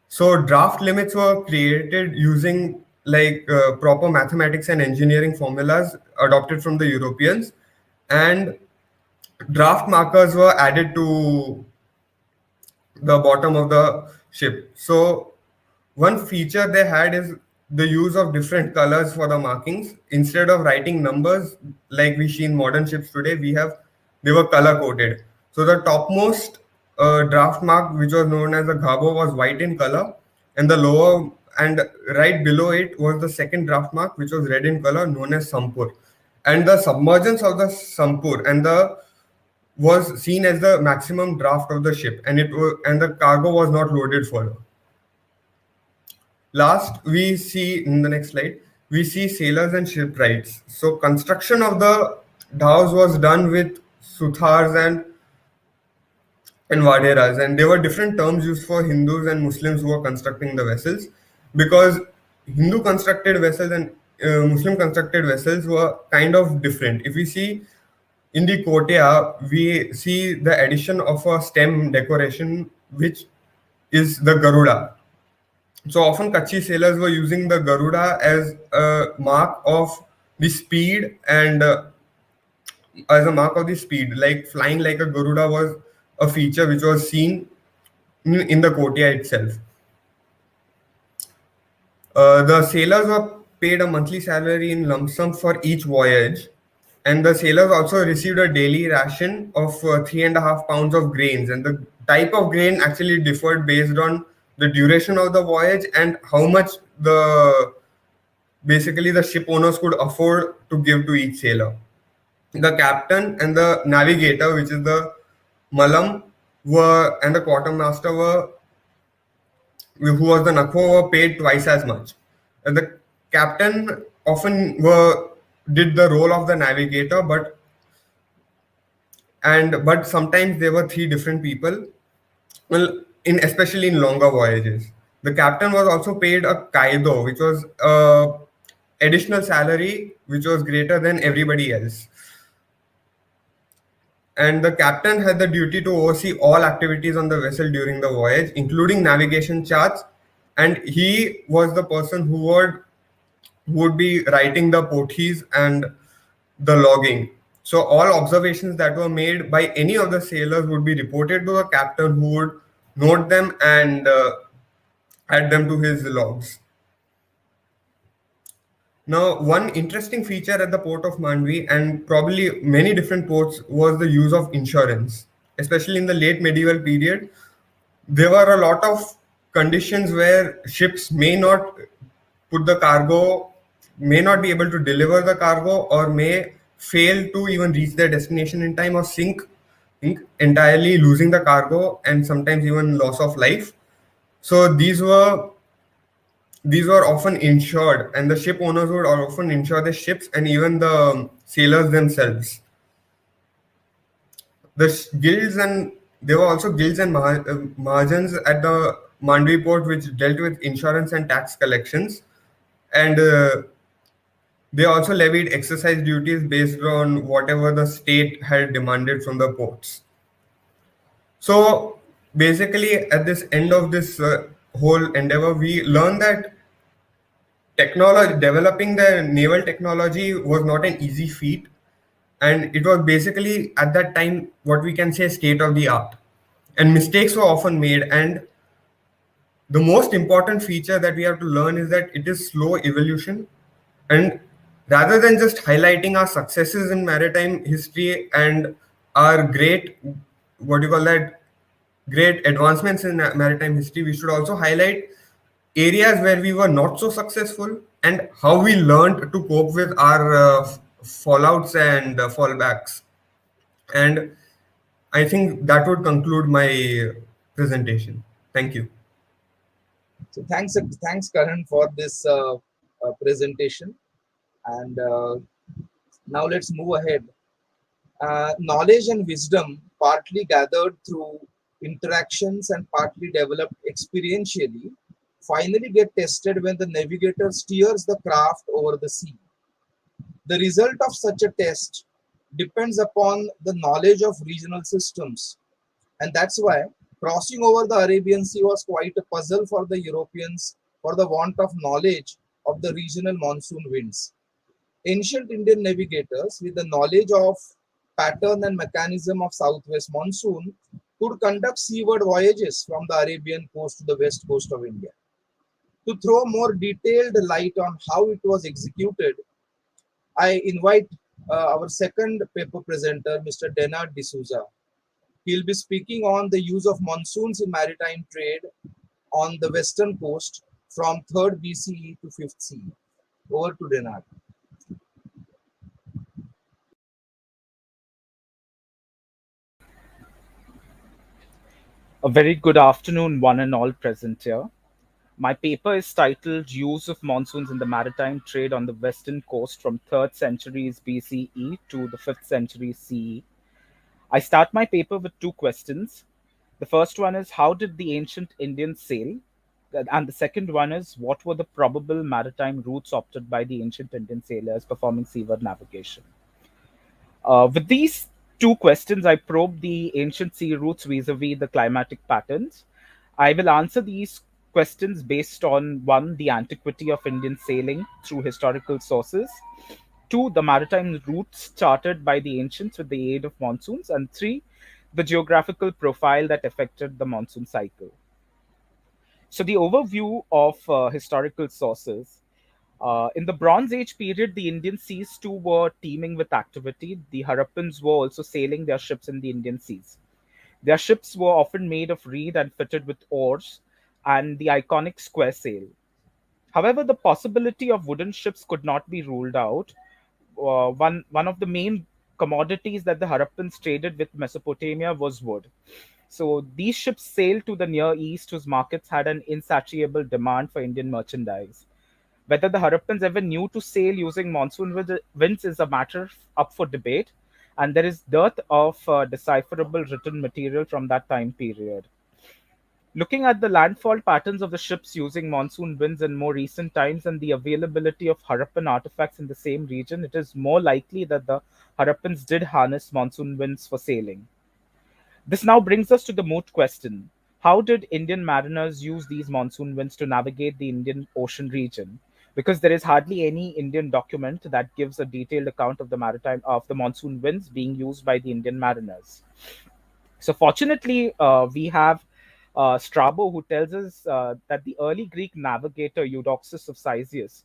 So draft limits were created using proper mathematics and engineering formulas adopted from the Europeans, and draft markers were added to the bottom of the ship. So one feature they had is the use of different colors for the markings. Instead of writing numbers like we see in modern ships today, they were color coded. So the topmost draft mark, which was known as the Gabo, was white in color, and the lower and right below it was the second draft mark, which was red in color, known as Sampur. And the submergence of the Sampur and the was seen as the maximum draft of the ship, and the cargo was not loaded further. Last, we see in the next slide, we see sailors and shipwrights. So construction of the dhows was done with sutars and vaderas, and there were different terms used for Hindus and Muslims who were constructing the vessels, because Hindu constructed vessels and Muslim constructed vessels were kind of different. If we see in the Portia, we see the addition of a stem decoration, which is the Garuda. So often Kutchi sailors were using the Garuda as a mark of the speed, and as a mark of the speed, like flying like a Garuda was a feature which was seen in the Portia itself. The sailors were paid a monthly salary in lump sum for each voyage, and the sailors also received a daily ration of 3.5 pounds of grains, and the type of grain actually differed based on the duration of the voyage and how much basically the ship owners could afford to give to each sailor. The captain and the navigator, which is the Malam, and the quartermaster who was the Nakho, were paid twice as much. And the captain often did the role of the navigator, but sometimes there were 3 different people. Well, especially in longer voyages, the captain was also paid a kaido, which was additional salary which was greater than everybody else. And the captain had the duty to oversee all activities on the vessel during the voyage, including navigation charts, and he was the person who would be writing the porties and the logging. So all observations that were made by any of the sailors would be reported to the captain, who would note them and add them to his logs. Now, one interesting feature at the port of Mandvi, and probably many different ports, was the use of insurance. Especially in the late medieval period, there were a lot of conditions where ships may not put the cargo, may not be able to deliver the cargo, or may fail to even reach their destination in time, or sink entirely, losing the cargo and sometimes even loss of life. So these were often insured, and the ship owners would often insure the ships and even the sailors themselves. There were also guilds and mahajans at the Mandvi port, which dealt with insurance and tax collections, and they also levied excise duties based on whatever the state had demanded from the ports. So basically, at this end of this whole endeavor, we learned that developing the naval technology was not an easy feat, and it was basically at that time what we can say state of the art, and mistakes were often made. And the most important feature that we have to learn is that it is slow evolution, and rather than just highlighting our successes in maritime history and our great, what do you call that, great advancements in maritime history, we should also highlight areas where we were not so successful and how we learned to cope with our fallouts and fallbacks. And I think that would conclude my presentation. Thank you. So thanks, Karan, for this presentation. And now let's move ahead. Knowledge and wisdom, partly gathered through interactions and partly developed experientially, finally get tested when the navigator steers the craft over the sea. The result of such a test depends upon the knowledge of regional systems, and that's why crossing over the Arabian Sea was quite a puzzle for the Europeans for the want of knowledge of the regional monsoon winds. Ancient Indian navigators, with the knowledge of pattern and mechanism of southwest monsoon, could conduct seaward voyages from the Arabian coast to the west coast of India. To throw more detailed light on how it was executed, I invite our second paper presenter, Mr. Denard D'Souza. He'll be speaking on the use of monsoons in maritime trade on the western coast from 3rd BCE to 5th CE. Over to Denard. A very good afternoon, one and all present here. My paper is titled Use of Monsoons in the Maritime Trade on the Western Coast from 3rd centuries BCE to the 5th century CE. I start my paper with two questions. The first one is, how did the ancient Indians sail? And the second one is, what were the probable maritime routes opted by the ancient Indian sailors performing seaward navigation? With these two questions, I probe the ancient sea routes vis-a-vis the climatic patterns. I will answer these questions based on one, the antiquity of Indian sailing through historical sources, two, the maritime routes charted by the ancients with the aid of monsoons, and three, the geographical profile that affected the monsoon cycle. So, the overview of historical sources. In the Bronze Age period, the Indian seas too were teeming with activity. The Harappans were also sailing their ships in the Indian seas. Their ships were often made of reed and fitted with oars and the iconic square sail. However, the possibility of wooden ships could not be ruled out. One of the main commodities that the Harappans traded with Mesopotamia was wood. So these ships sailed to the Near East, whose markets had an insatiable demand for Indian merchandise. Whether the Harappans ever knew to sail using monsoon winds is a matter up for debate, and there is dearth of decipherable written material from that time period. Looking at the landfall patterns of the ships using monsoon winds in more recent times and the availability of Harappan artifacts in the same region, it is more likely that the Harappans did harness monsoon winds for sailing. This now brings us to the moot question. How did Indian mariners use these monsoon winds to navigate the Indian Ocean region? Because there is hardly any Indian document that gives a detailed account of the monsoon winds being used by the Indian mariners. So fortunately, we have Strabo, who tells us that the early Greek navigator Eudoxus of Cyzicus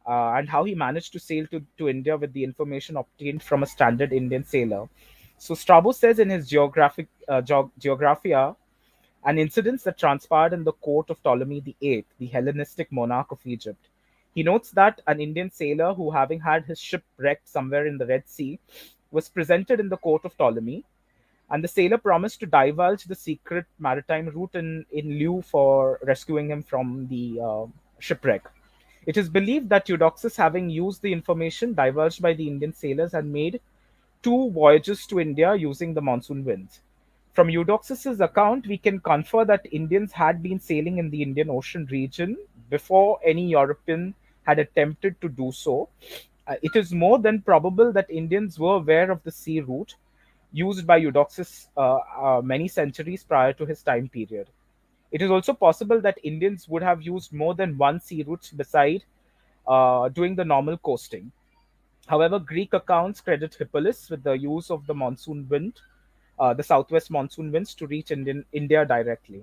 and how he managed to sail to India with the information obtained from a standard Indian sailor. So Strabo says in his Geographia, an incident that transpired in the court of Ptolemy VIII, the Hellenistic monarch of Egypt. He notes that an Indian sailor who, having had his ship wrecked somewhere in the Red Sea, was presented in the court of Ptolemy, and the sailor promised to divulge the secret maritime route in lieu for rescuing him from the shipwreck. It is believed that Eudoxus, having used the information divulged by the Indian sailors, had made two voyages to India using the monsoon winds. From Eudoxus's account, we can confer that Indians had been sailing in the Indian Ocean region before any European had attempted to do so. It is more than probable that Indians were aware of the sea route used by Eudoxus many centuries prior to his time period. It is also possible that Indians would have used more than one sea route beside doing the normal coasting. However, Greek accounts credit Hippolus with the use of the monsoon wind, the southwest monsoon winds, to reach India directly.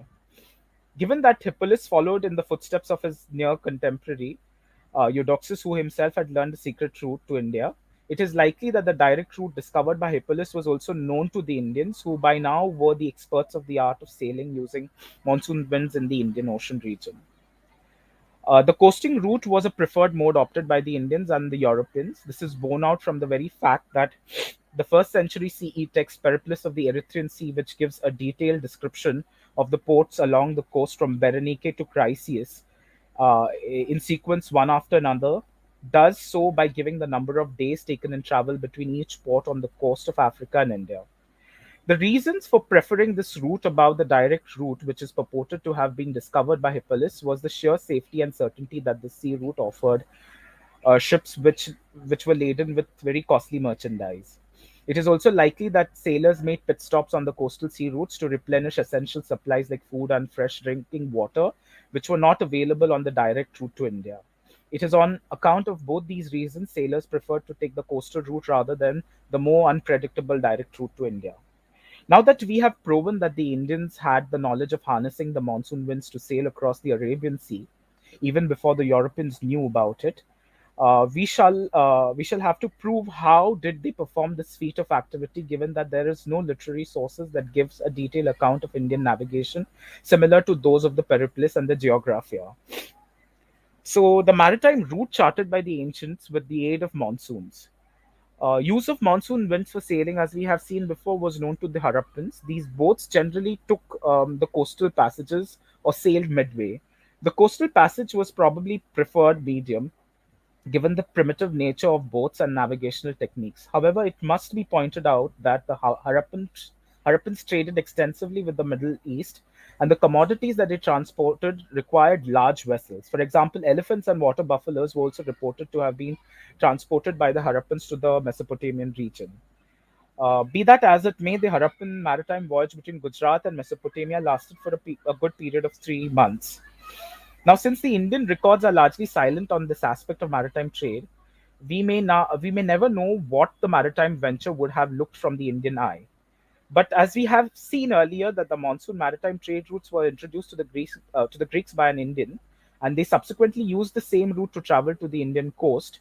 Given that Hippolus followed in the footsteps of his near contemporary, Eudoxus, who himself had learned the secret route to India, it is more likely that Hippolus would have used the monsoon winds to navigate the Indian Ocean region. It is likely that the direct route discovered by Hippolytus was also known to the Indians, who by now were the experts of the art of sailing using monsoon winds in the Indian Ocean region. The coasting route was a preferred mode opted by the Indians and the Europeans. This is borne out from the very fact that the first century CE text Periplus of the Erythraean Sea, which gives a detailed description of the ports along the coast from Berenike to Chryseis, in sequence one after another, does so by giving the number of days taken in travel between each port on the coast of Africa and India. The reasons for preferring this route above the direct route, which is purported to have been discovered by Hippolytus, was the sheer safety and certainty that the sea route offered ships which were laden with very costly merchandise. It is also likely that sailors made pit stops on the coastal sea routes to replenish essential supplies like food and fresh drinking water, which were not available on the direct route to India. It is on account of both these reasons sailors preferred to take the coastal route rather than the more unpredictable direct route to India. Now that we have proven that the Indians had the knowledge of harnessing the monsoon winds to sail across the Arabian Sea, even before the Europeans knew about it, we shall have to prove how did they perform this feat of activity, given that there is no literary sources that gives a detailed account of Indian navigation similar to those of the Periplus and the Geographia. So the maritime route charted by the ancients with the aid of monsoons. Use of monsoon winds for sailing, as we have seen before, was known to the Harappans. These boats generally took the coastal passages or sailed midway. The coastal passage was probably preferred medium, given the primitive nature of boats and navigational techniques. However, it must be pointed out that the Harappans traded extensively with the Middle East, and the commodities that they transported required large vessels. For example, elephants and water buffaloes were also reported to have been transported by the Harappans to the Mesopotamian region. Be that as it may, the Harappan maritime voyage between Gujarat and Mesopotamia lasted for a good period of 3 months. Now, since the Indian records are largely silent on this aspect of maritime trade, we may never know what the maritime venture would have looked from the Indian eye. But as we have seen earlier, that the monsoon maritime trade routes were introduced to the Greeks by an Indian, and they subsequently used the same route to travel to the Indian coast.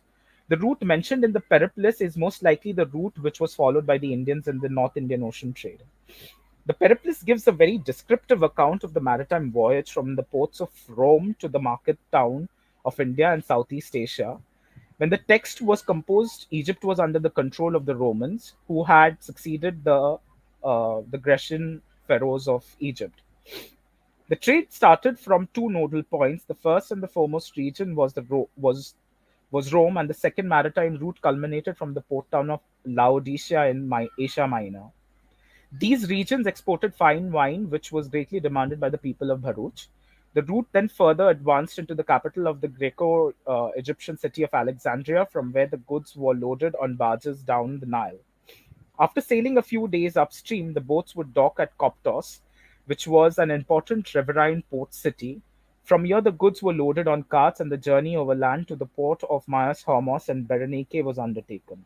The route mentioned in the Periplus is most likely the route which was followed by the Indians in the North Indian Ocean trade. The Periplus gives a very descriptive account of the maritime voyage from the ports of Rome to the market town of India and Southeast Asia. When the text was composed, Egypt was under the control of the Romans, who had succeeded the Grecian pharaohs of Egypt. The trade started from two nodal points. The first and the foremost region was Rome, and the second maritime route culminated from the port town of Laodicea in Asia Minor. These regions exported fine wine, which was greatly demanded by the people of Bharuch. The route then further advanced into the capital of the Greco-Egyptian city of Alexandria, from where the goods were loaded on barges down the Nile. After sailing a few days upstream, the boats would dock at Koptos, which was an important riverine port city. From here, the goods were loaded on carts, and the journey overland to the port of Myos Hormos and Berenike was undertaken.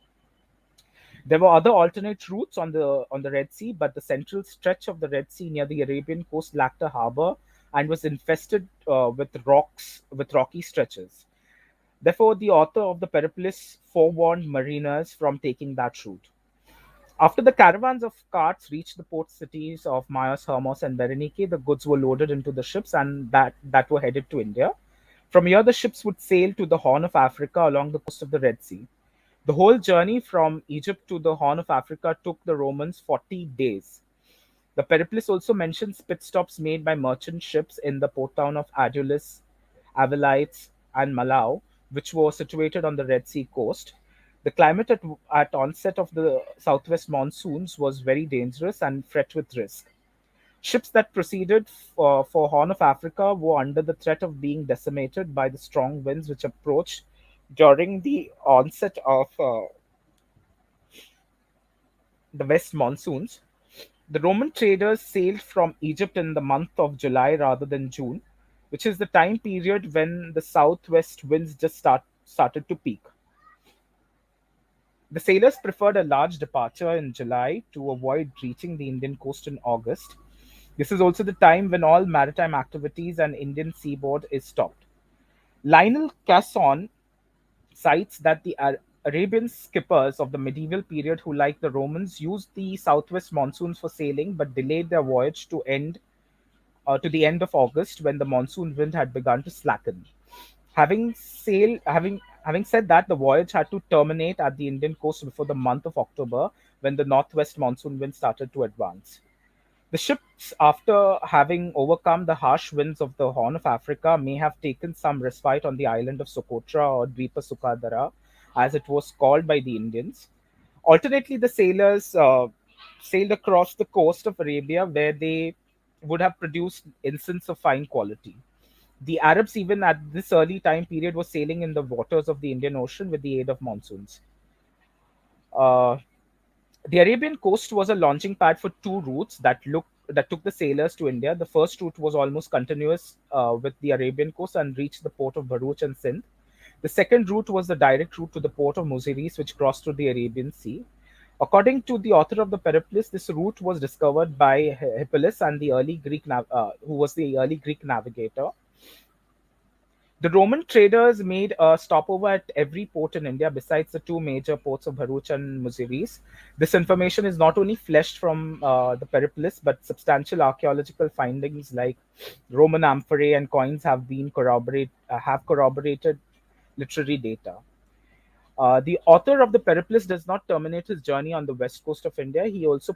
There were other alternate routes on the Red Sea, but the central stretch of the Red Sea near the Arabian coast lacked a harbor and was infested with rocky stretches. Therefore, the author of the Periplus forewarned mariners from taking that route. After the caravans of carts reached the port cities of Myos, Hermos, and Berenike, the goods were loaded into the ships and that were headed to India. From here, the ships would sail to the Horn of Africa along the coast of the Red Sea. The whole journey from Egypt to the Horn of Africa took the Romans 40 days. The Periplus also mentions pit stops made by merchant ships in the port town of Adulis, Avilites, and Malau, which were situated on the Red Sea coast. The climate at onset of the southwest monsoons was very dangerous and fraught with risk. Ships that proceeded for Horn of Africa were under the threat of being decimated by the strong winds which approached during the onset of the west monsoons. The Roman traders sailed from Egypt in the month of July rather than June, which is the time period when the southwest winds just started to peak. The sailors preferred a large departure in July to avoid reaching the Indian coast in August. This is also the time when all maritime activities and Indian seaboard is stopped. Lionel Casson cites that the Arabian skippers of the medieval period who, like the Romans, used the southwest monsoons for sailing but delayed their voyage to the end of August when the monsoon wind had begun to slacken. Having said that, the voyage had to terminate at the Indian coast before the month of October when the northwest monsoon wind started to advance. The ships, after having overcome the harsh winds of the Horn of Africa, may have taken some respite on the island of Socotra or Dvipa Sukadara, as it was called by the Indians. Alternately, the sailors sailed across the coast of Arabia, where they would have produced incense of fine quality. The Arabs, even at this early time period, were sailing in the waters of the Indian Ocean with the aid of monsoons. Uh, the Arabian coast was a launching pad for two routes that took the sailors to India. The first route was almost continuous with the Arabian coast and reached the port of Bharuch and Sindh. The second route was the direct route to the port of Muziris, which crossed through the Arabian Sea. According to the author of the Periplus, this route was discovered by Hippolus and the early who was the early Greek navigator. The Roman traders made a stopover at every port in India besides the two major ports of Bharuch and Muziris. This information is not only fleshed from the Periplus, but substantial archaeological findings like Roman amphorae and coins have corroborated literary data. The author of the Periplus does not terminate his journey on the west coast of India. He also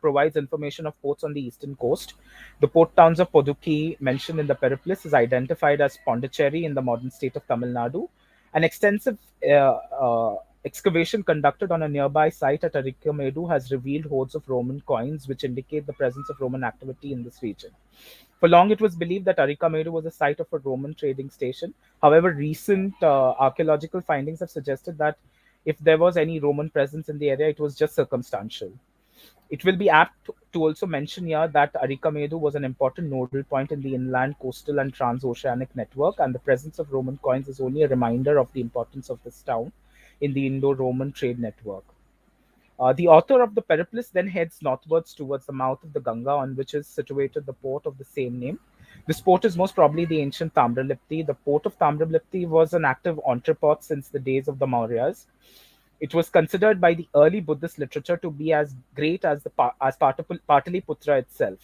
provides information of ports on the eastern coast. The port towns of Podukki, mentioned in the Periplus, is identified as Pondicherry in the modern state of Tamil Nadu. An extensive excavation conducted on a nearby site at Arikamedu has revealed hoards of Roman coins, which indicate the presence of Roman activity in this region. For long, it was believed that Arikamedu was a site of a Roman trading station. However, recent archaeological findings have suggested that if there was any Roman presence in the area, it was just circumstantial. It will be apt to also mention here that Arikamedu was an important nodal point in the inland, coastal, and transoceanic network, and the presence of Roman coins is only a reminder of the importance of this town in the Indo-Roman trade network. The author of the Periplus then heads northwards towards the mouth of the Ganga, on which is situated the port of the same name. This port is most probably the ancient Tamralipti. The port of Tamralipti was an active entrepot since the days of the Mauryas. It was considered by the early Buddhist literature to be as great as Pataliputra itself.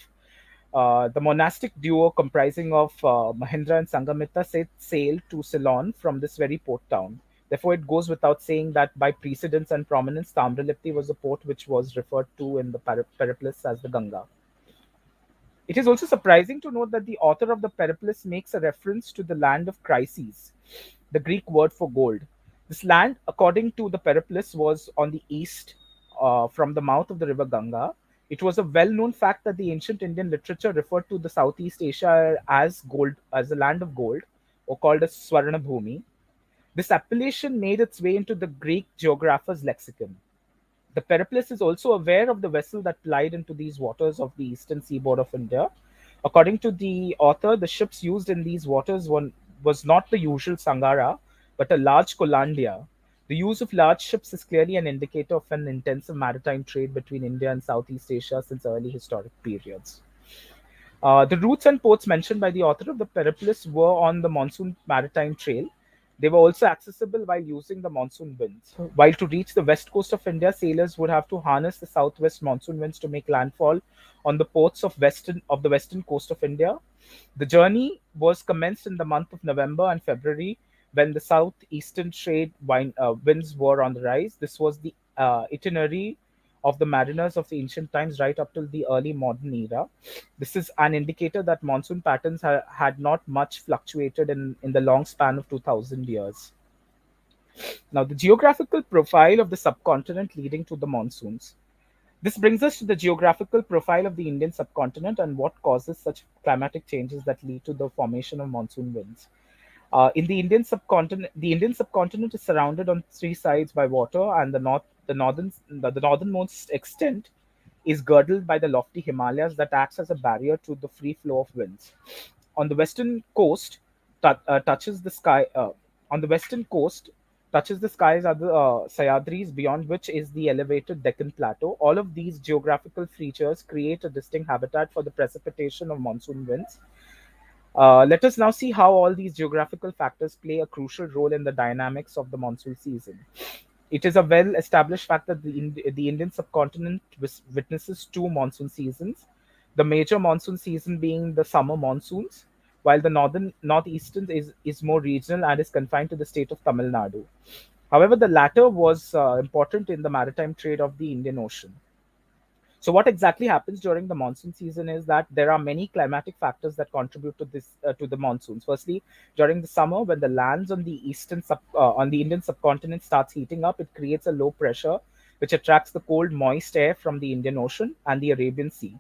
The monastic duo comprising of Mahendra and Sangamita set sail to Ceylon from this very port town. Therefore, it goes without saying that by precedence and prominence, Tamralipti was a port which was referred to in the Periplus as the Ganga. It is also surprising to note that the author of the Periplus makes a reference to the land of Chryses, the Greek word for gold. This land, according to the Periplus, was on the east from the mouth of the river Ganga. It was a well-known fact that the ancient Indian literature referred to the Southeast Asia as gold, as the land of gold, or called as Swarna Bhumi. This appellation made its way into the Greek geographer's lexicon. The Periplus is also aware of the vessel that plied into these waters of the eastern seaboard of India. According to the author, the ships used in these waters was not the usual Sangara, but a large Kolandia. The use of large ships is clearly an indicator of an intensive maritime trade between India and Southeast Asia since early historic periods. The routes and ports mentioned by the author of the Periplus were on the Monsoon Maritime Trail. They were also accessible while using the monsoon winds. While to reach the west coast of India, sailors would have to harness the southwest monsoon winds to make landfall on the ports of the western coast of India. The journey was commenced in the month of November and February when the southeastern trade winds were on the rise. This was the itinerary of the mariners of the ancient times right up till the early modern era. This is an indicator that monsoon patterns had not much fluctuated in the long span of 2000 years. Now, the geographical profile of the subcontinent leading to the monsoons. This brings us to the geographical profile of the Indian subcontinent and what causes such climatic changes that lead to the formation of monsoon winds. In the Indian subcontinent is surrounded on three sides by water, and the northernmost extent is girdled by the lofty Himalayas that acts as a barrier to the free flow of winds. On the western coast, touches the sky. On the western coast, touches the skies are the Sayadris, beyond which is the elevated Deccan Plateau. All of these geographical features create a distinct habitat for the precipitation of monsoon winds. Let us now see how all these geographical factors play a crucial role in the dynamics of the monsoon season. It is a well-established fact that the Indian subcontinent witnesses two monsoon seasons, the major monsoon season being the summer monsoons, while the northeastern is more regional and is confined to the state of Tamil Nadu. However, the latter was important in the maritime trade of the Indian Ocean. So, what exactly happens during the monsoon season is that there are many climatic factors that contribute to this to the monsoons. Firstly, during the summer, when the lands on the on the Indian subcontinent starts heating up, it creates a low pressure which attracts the cold, moist air from the Indian Ocean and the Arabian Sea.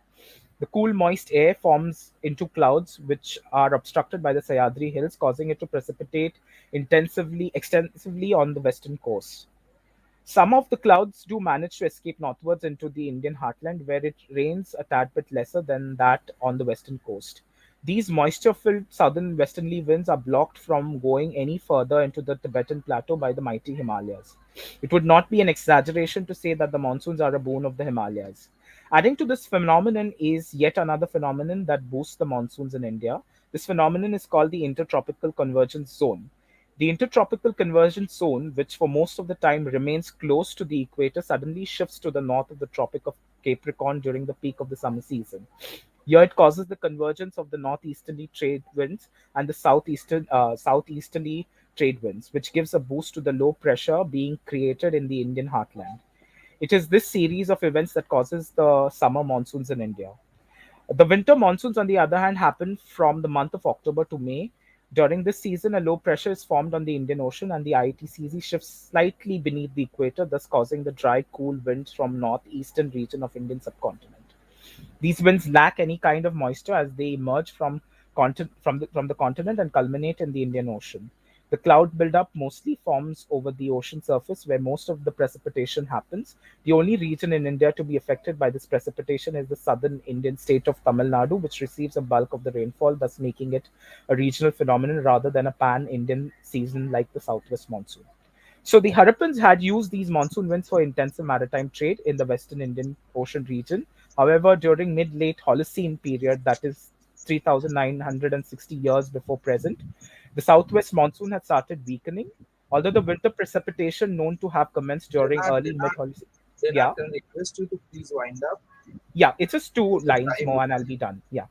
The cool, moist air forms into clouds which are obstructed by the Sayadri Hills, causing it to precipitate extensively on the western coast. Some of the clouds do manage to escape northwards into the Indian heartland, where it rains a tad bit lesser than that on the western coast. These moisture filled southern westerly winds are blocked from going any further into the Tibetan plateau by the mighty Himalayas. It would not be an exaggeration to say that the monsoons are a boon of the Himalayas. Adding to this phenomenon is yet another phenomenon that boosts the monsoons in India. This phenomenon is called the Intertropical Convergence Zone. The intertropical convergence zone, which for most of the time remains close to the equator, suddenly shifts to the north of the Tropic of Capricorn during the peak of the summer season. Here it causes the convergence of the northeasterly trade winds and the southeasterly trade winds, which gives a boost to the low pressure being created in the Indian heartland. It is this series of events that causes the summer monsoons in India. The winter monsoons, on the other hand, happen from the month of October to May. During this season, a low pressure is formed on the Indian Ocean and the ITCZ shifts slightly beneath the equator, thus causing the dry, cool winds from northeastern region of Indian subcontinent. These winds lack any kind of moisture as they emerge from the continent and culminate in the Indian Ocean. The cloud buildup mostly forms over the ocean surface where most of the precipitation happens. The only region in India to be affected by this precipitation is the southern Indian state of Tamil Nadu, which receives a bulk of the rainfall, thus making it a regional phenomenon rather than a pan-Indian season like the southwest monsoon. So the Harappans had used these monsoon winds for intensive maritime trade in the western Indian Ocean region. However, during mid-late Holocene period, that is 3,960 years before present, the southwest monsoon had started weakening. Although the winter precipitation known to have commenced during early mid-Holocene. Yeah, Can I request you to please wind up? yeah, it's just two The lines time more and I'll be done. Yeah.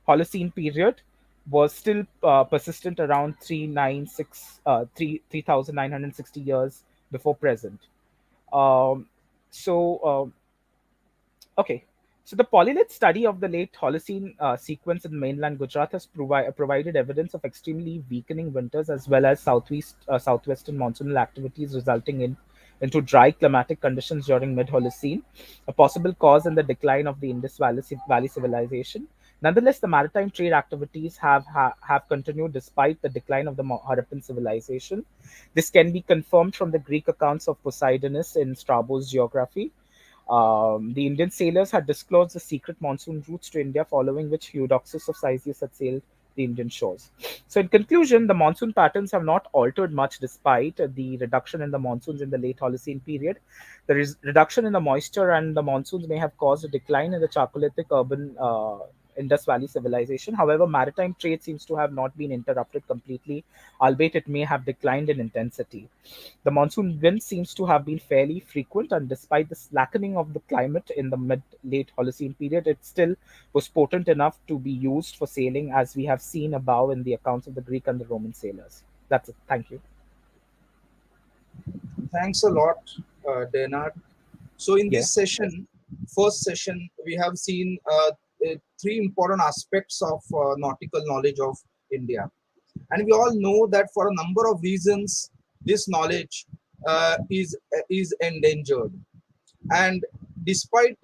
Holocene period was still persistent around 3,960 years before present. Um, so, okay. So the polylith study of the late Holocene sequence in mainland Gujarat has provided evidence of extremely weakening winters as well as southwestern monsoonal activities resulting into dry climatic conditions during mid-Holocene, a possible cause in the decline of the Indus Valley civilization. Nonetheless, the maritime trade activities have continued despite the decline of the Harappan civilization. This can be confirmed from the Greek accounts of Poseidonus in Strabo's geography. The Indian sailors had disclosed the secret monsoon routes to India, following which Eudoxus of Cyzicus had sailed the Indian shores. So, in conclusion, the monsoon patterns have not altered much despite the reduction in the monsoons in the late Holocene period. The reduction in the moisture and the monsoons may have caused a decline in the Chalcolithic urban Indus Valley civilization. However, maritime trade seems to have not been interrupted completely, albeit it may have declined in intensity. The monsoon wind seems to have been fairly frequent, and despite the slackening of the climate in the mid-late Holocene period, it still was potent enough to be used for sailing, as we have seen above in the accounts of the Greek and the Roman sailors. That's it. Thank you. Thanks a lot, Denard. So in Yeah. this session, first session, we have seen three important aspects of nautical knowledge of India. And we all know that for a number of reasons, this knowledge is endangered. And despite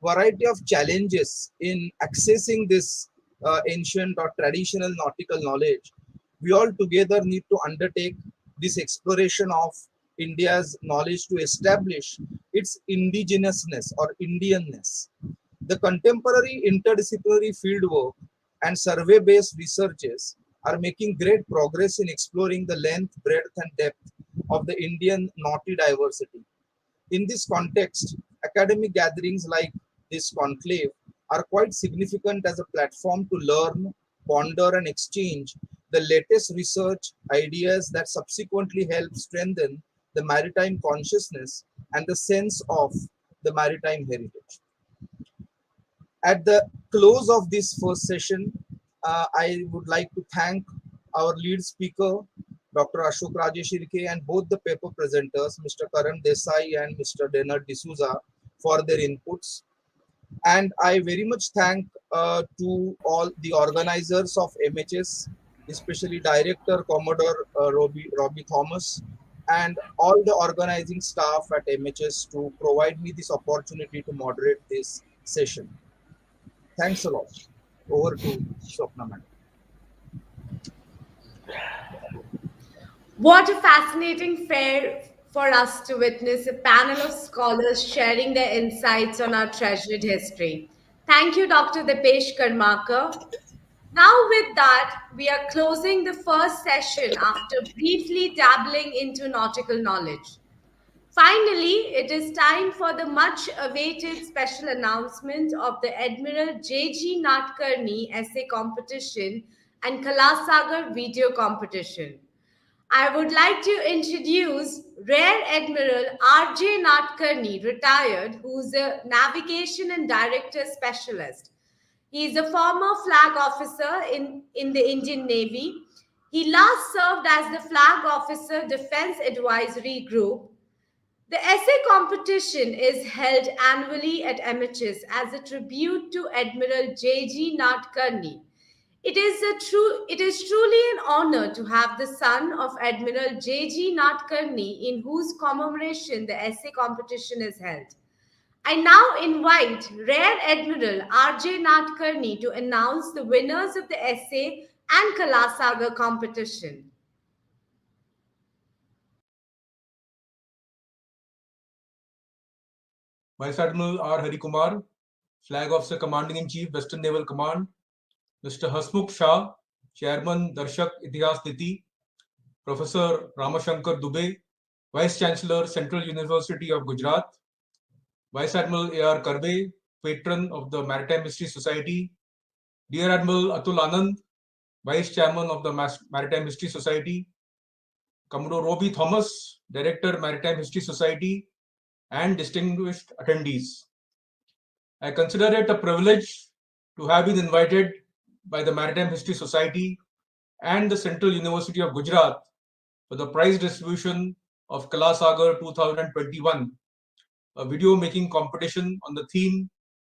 variety of challenges in accessing this ancient or traditional nautical knowledge, we all together need to undertake this exploration of India's knowledge to establish its indigenousness or Indianness. The contemporary interdisciplinary fieldwork and survey-based researches are making great progress in exploring the length, breadth, and depth of the Indian naughty diversity. In this context, academic gatherings like this conclave are quite significant as a platform to learn, ponder, and exchange the latest research ideas that subsequently help strengthen the maritime consciousness, and the sense of the maritime heritage. At the close of this first session, I would like to thank our lead speaker, Dr. Ashok Rajeshirke, and both the paper presenters, Mr. Karan Desai and Mr. Denard D'Souza, for their inputs. And I very much thank to all the organizers of MHS, especially Director Commodore Robbie Thomas, and all the organizing staff at MHS to provide me this opportunity to moderate this session. Thanks a lot. Over to Swapna Madam. What a fascinating fair for us to witness a panel of scholars sharing their insights on our treasured history. Thank you, Dr. Dipesh Karmakar. Now, with that, we are closing the first session after briefly dabbling into nautical knowledge. Finally, it is time for the much awaited special announcement of the Admiral JG Nadkarni essay competition and Kalasagar video competition. I would like to introduce Rear Admiral RJ Nadkarni, retired, who's a navigation and director specialist. He is a former flag officer in the Indian Navy. He last served as the Flag Officer Defense Advisory Group. The essay competition is held annually at MHS as a tribute to Admiral JG Nadkarni. It is truly an honor to have the son of Admiral JG Nadkarni in whose commemoration the essay competition is held. I now invite Rear Admiral RJ Nadkarni to announce the winners of the essay and Kalasagar competition. Vice Admiral Ahari Kumar, Flag Officer Commanding in Chief, Western Naval Command, Mr. Hasmukh Shah, Chairman, Darshak Itihas Niti, Professor Ramashankar Dubey, Vice Chancellor, Central University of Gujarat, Vice Admiral A.R. Karve, Patron of the Maritime History Society, Dear Admiral Atul Anand, Vice Chairman of the Maritime History Society, Commodore Robbie Thomas, Director, Maritime History Society, and distinguished attendees. I consider it a privilege to have been invited by the Maritime History Society and the Central University of Gujarat for the prize distribution of Kalasagar 2021, a video making competition on the theme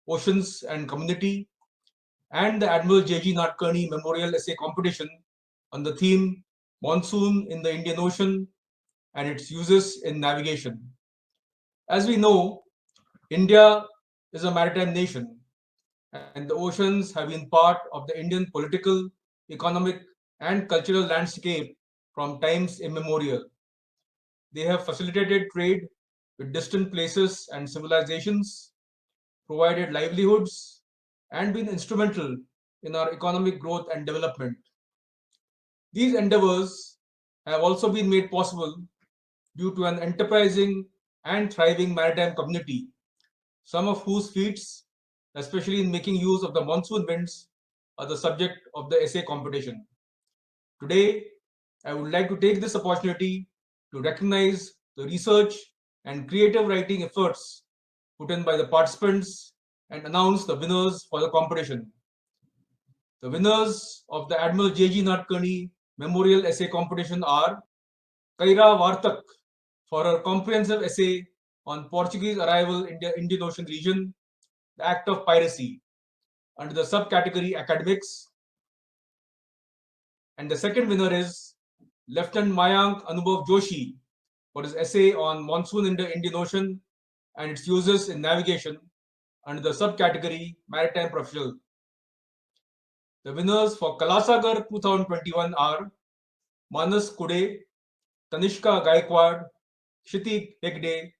Oceans and Community, and the Admiral JG Nadkarni Memorial Essay Competition on the theme Monsoon in the Indian Ocean and its uses in navigation. As we know, India is a maritime nation, and the oceans have been part of the Indian political, economic, and cultural landscape from times immemorial. They have facilitated trade with distant places and civilizations, provided livelihoods, and been instrumental in our economic growth and development. These endeavors have also been made possible due to an enterprising and thriving maritime community, some of whose feats, especially in making use of the monsoon winds, are the subject of the essay competition. Today, I would like to take this opportunity to recognize the research and creative writing efforts put in by the participants and announce the winners for the competition. The winners of the Admiral JG Nadkarni Memorial Essay Competition are Kaira Vartak for her comprehensive essay on Portuguese arrival in the Indian Ocean region, the act of piracy, under the subcategory academics. And the second winner is Lieutenant Mayank Anubhav Joshi for his essay on monsoon in the Indian Ocean and its uses in navigation, under the subcategory maritime professional. The winners for Kalasagar 2021 are Manas Kude, Tanishka Gaikwad, Kshiti Hegde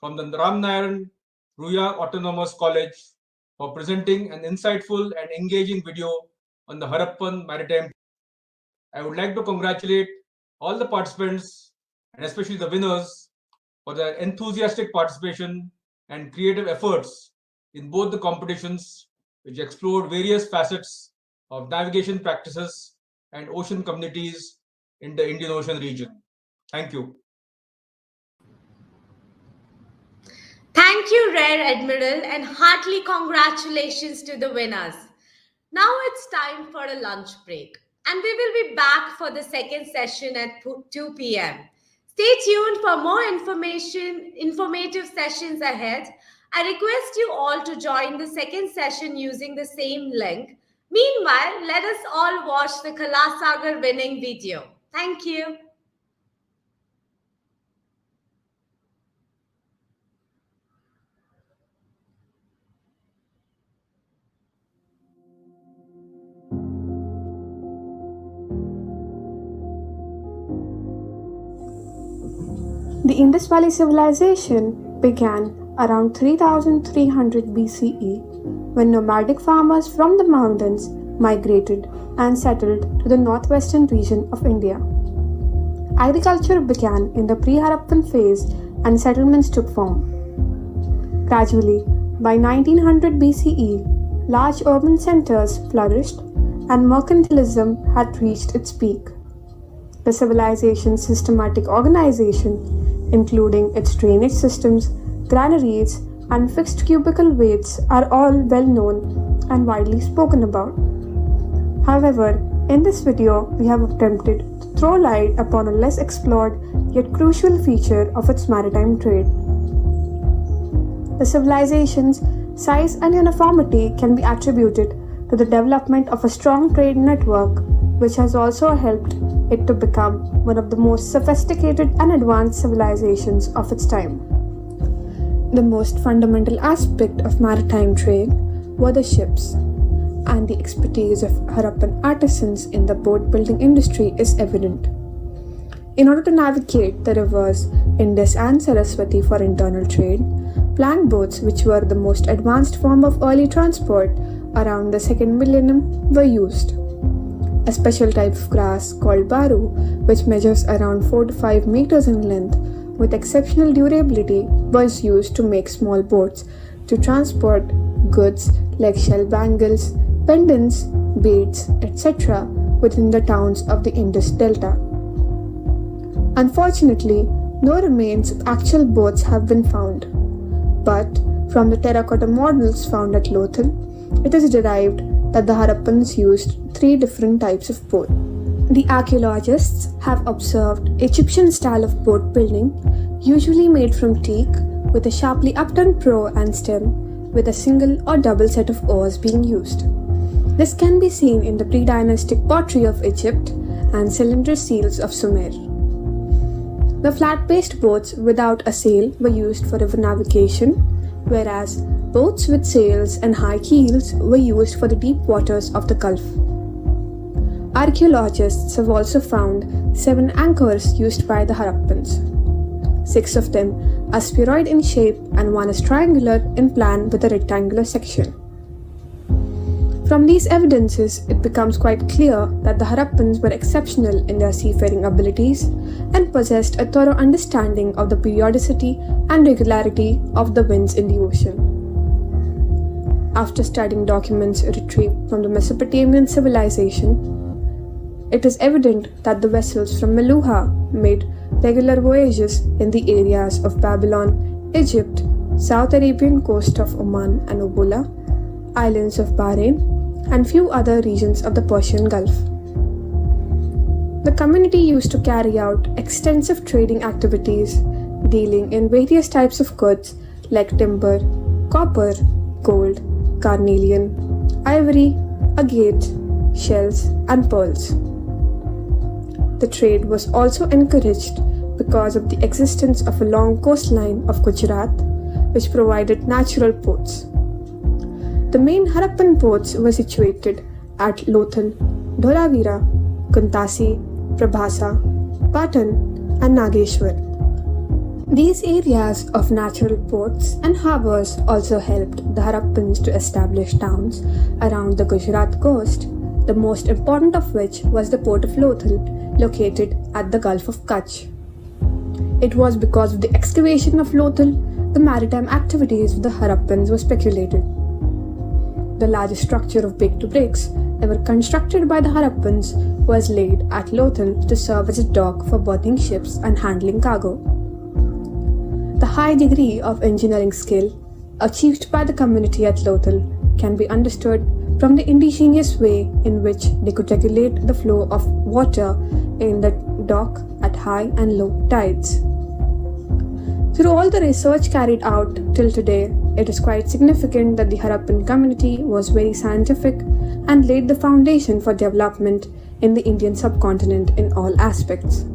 from the Ramnaran Ruya Autonomous College for presenting an insightful and engaging video on the Harappan maritime. I would like to congratulate all the participants and especially the winners for their enthusiastic participation and creative efforts in both the competitions, which explored various facets of navigation practices and ocean communities in the Indian Ocean region. Thank you. Thank you, Rear Admiral, and heartily congratulations to the winners. Now it's time for a lunch break, and we will be back for the second session at 2 p.m. Stay tuned for more informative sessions ahead. I request you all to join the second session using the same link. Meanwhile, let us all watch the Kalasagar winning video. Thank you. The Indus Valley Civilization began around 3300 BCE when nomadic farmers from the mountains migrated and settled to the northwestern region of India. Agriculture began in the pre-Harappan phase and settlements took form. Gradually, by 1900 BCE, large urban centers flourished and mercantilism had reached its peak. The civilization's systematic organization, including its drainage systems, granaries, and fixed cubical weights, are all well known and widely spoken about. However, in this video, we have attempted to throw light upon a less explored yet crucial feature of its maritime trade. The civilization's size and uniformity can be attributed to the development of a strong trade network, which has also helped it to become one of the most sophisticated and advanced civilizations of its time. The most fundamental aspect of maritime trade were the ships, and the expertise of Harappan artisans in the boat building industry is evident. In order to navigate the rivers Indus and Saraswati for internal trade, plank boats, which were the most advanced form of early transport around the second millennium, were used. A special type of grass called baru, which measures around 4 to 5 meters in length with exceptional durability, was used to make small boats to transport goods like shell bangles, pendants, beads, etc. within the towns of the Indus Delta. Unfortunately, no remains of actual boats have been found, but from the terracotta models found at Lothal, it is derived that the Harappans used 3 different types of boat. The archaeologists have observed Egyptian style of boat building, usually made from teak, with a sharply upturned prow and stem, with a single or double set of oars being used. This can be seen in the pre-dynastic pottery of Egypt and cylinder seals of Sumer. The flat-based boats without a sail were used for river navigation, whereas boats with sails and high keels were used for the deep waters of the Gulf. Archaeologists have also found 7 anchors used by the Harappans. 6 of them are spheroid in shape and 1 is triangular in plan with a rectangular section. From these evidences, it becomes quite clear that the Harappans were exceptional in their seafaring abilities and possessed a thorough understanding of the periodicity and regularity of the winds in the ocean. After studying documents retrieved from the Mesopotamian civilization, it is evident that the vessels from Meluha made regular voyages in the areas of Babylon, Egypt, South Arabian coast of Oman and Ubula, islands of Bahrain, and few other regions of the Persian Gulf. The community used to carry out extensive trading activities, dealing in various types of goods like timber, copper, gold, carnelian, ivory, agate, shells, and pearls. The trade was also encouraged because of the existence of a long coastline of Gujarat, which provided natural ports. The main Harappan ports were situated at Lothal, Dholavira, Kuntasi, Prabhasa, Patan, and Nageshwar. These areas of natural ports and harbours also helped the Harappans to establish towns around the Gujarat coast, the most important of which was the port of Lothal, located at the Gulf of Kutch. It was because of the excavation of Lothal, the maritime activities of the Harappans were speculated. The largest structure of baked bricks ever constructed by the Harappans was laid at Lothal to serve as a dock for berthing ships and handling cargo. The high degree of engineering skill achieved by the community at Lothal can be understood from the ingenious way in which they could regulate the flow of water in the dock at high and low tides. Through all the research carried out till today, it is quite significant that the Harappan community was very scientific and laid the foundation for development in the Indian subcontinent in all aspects.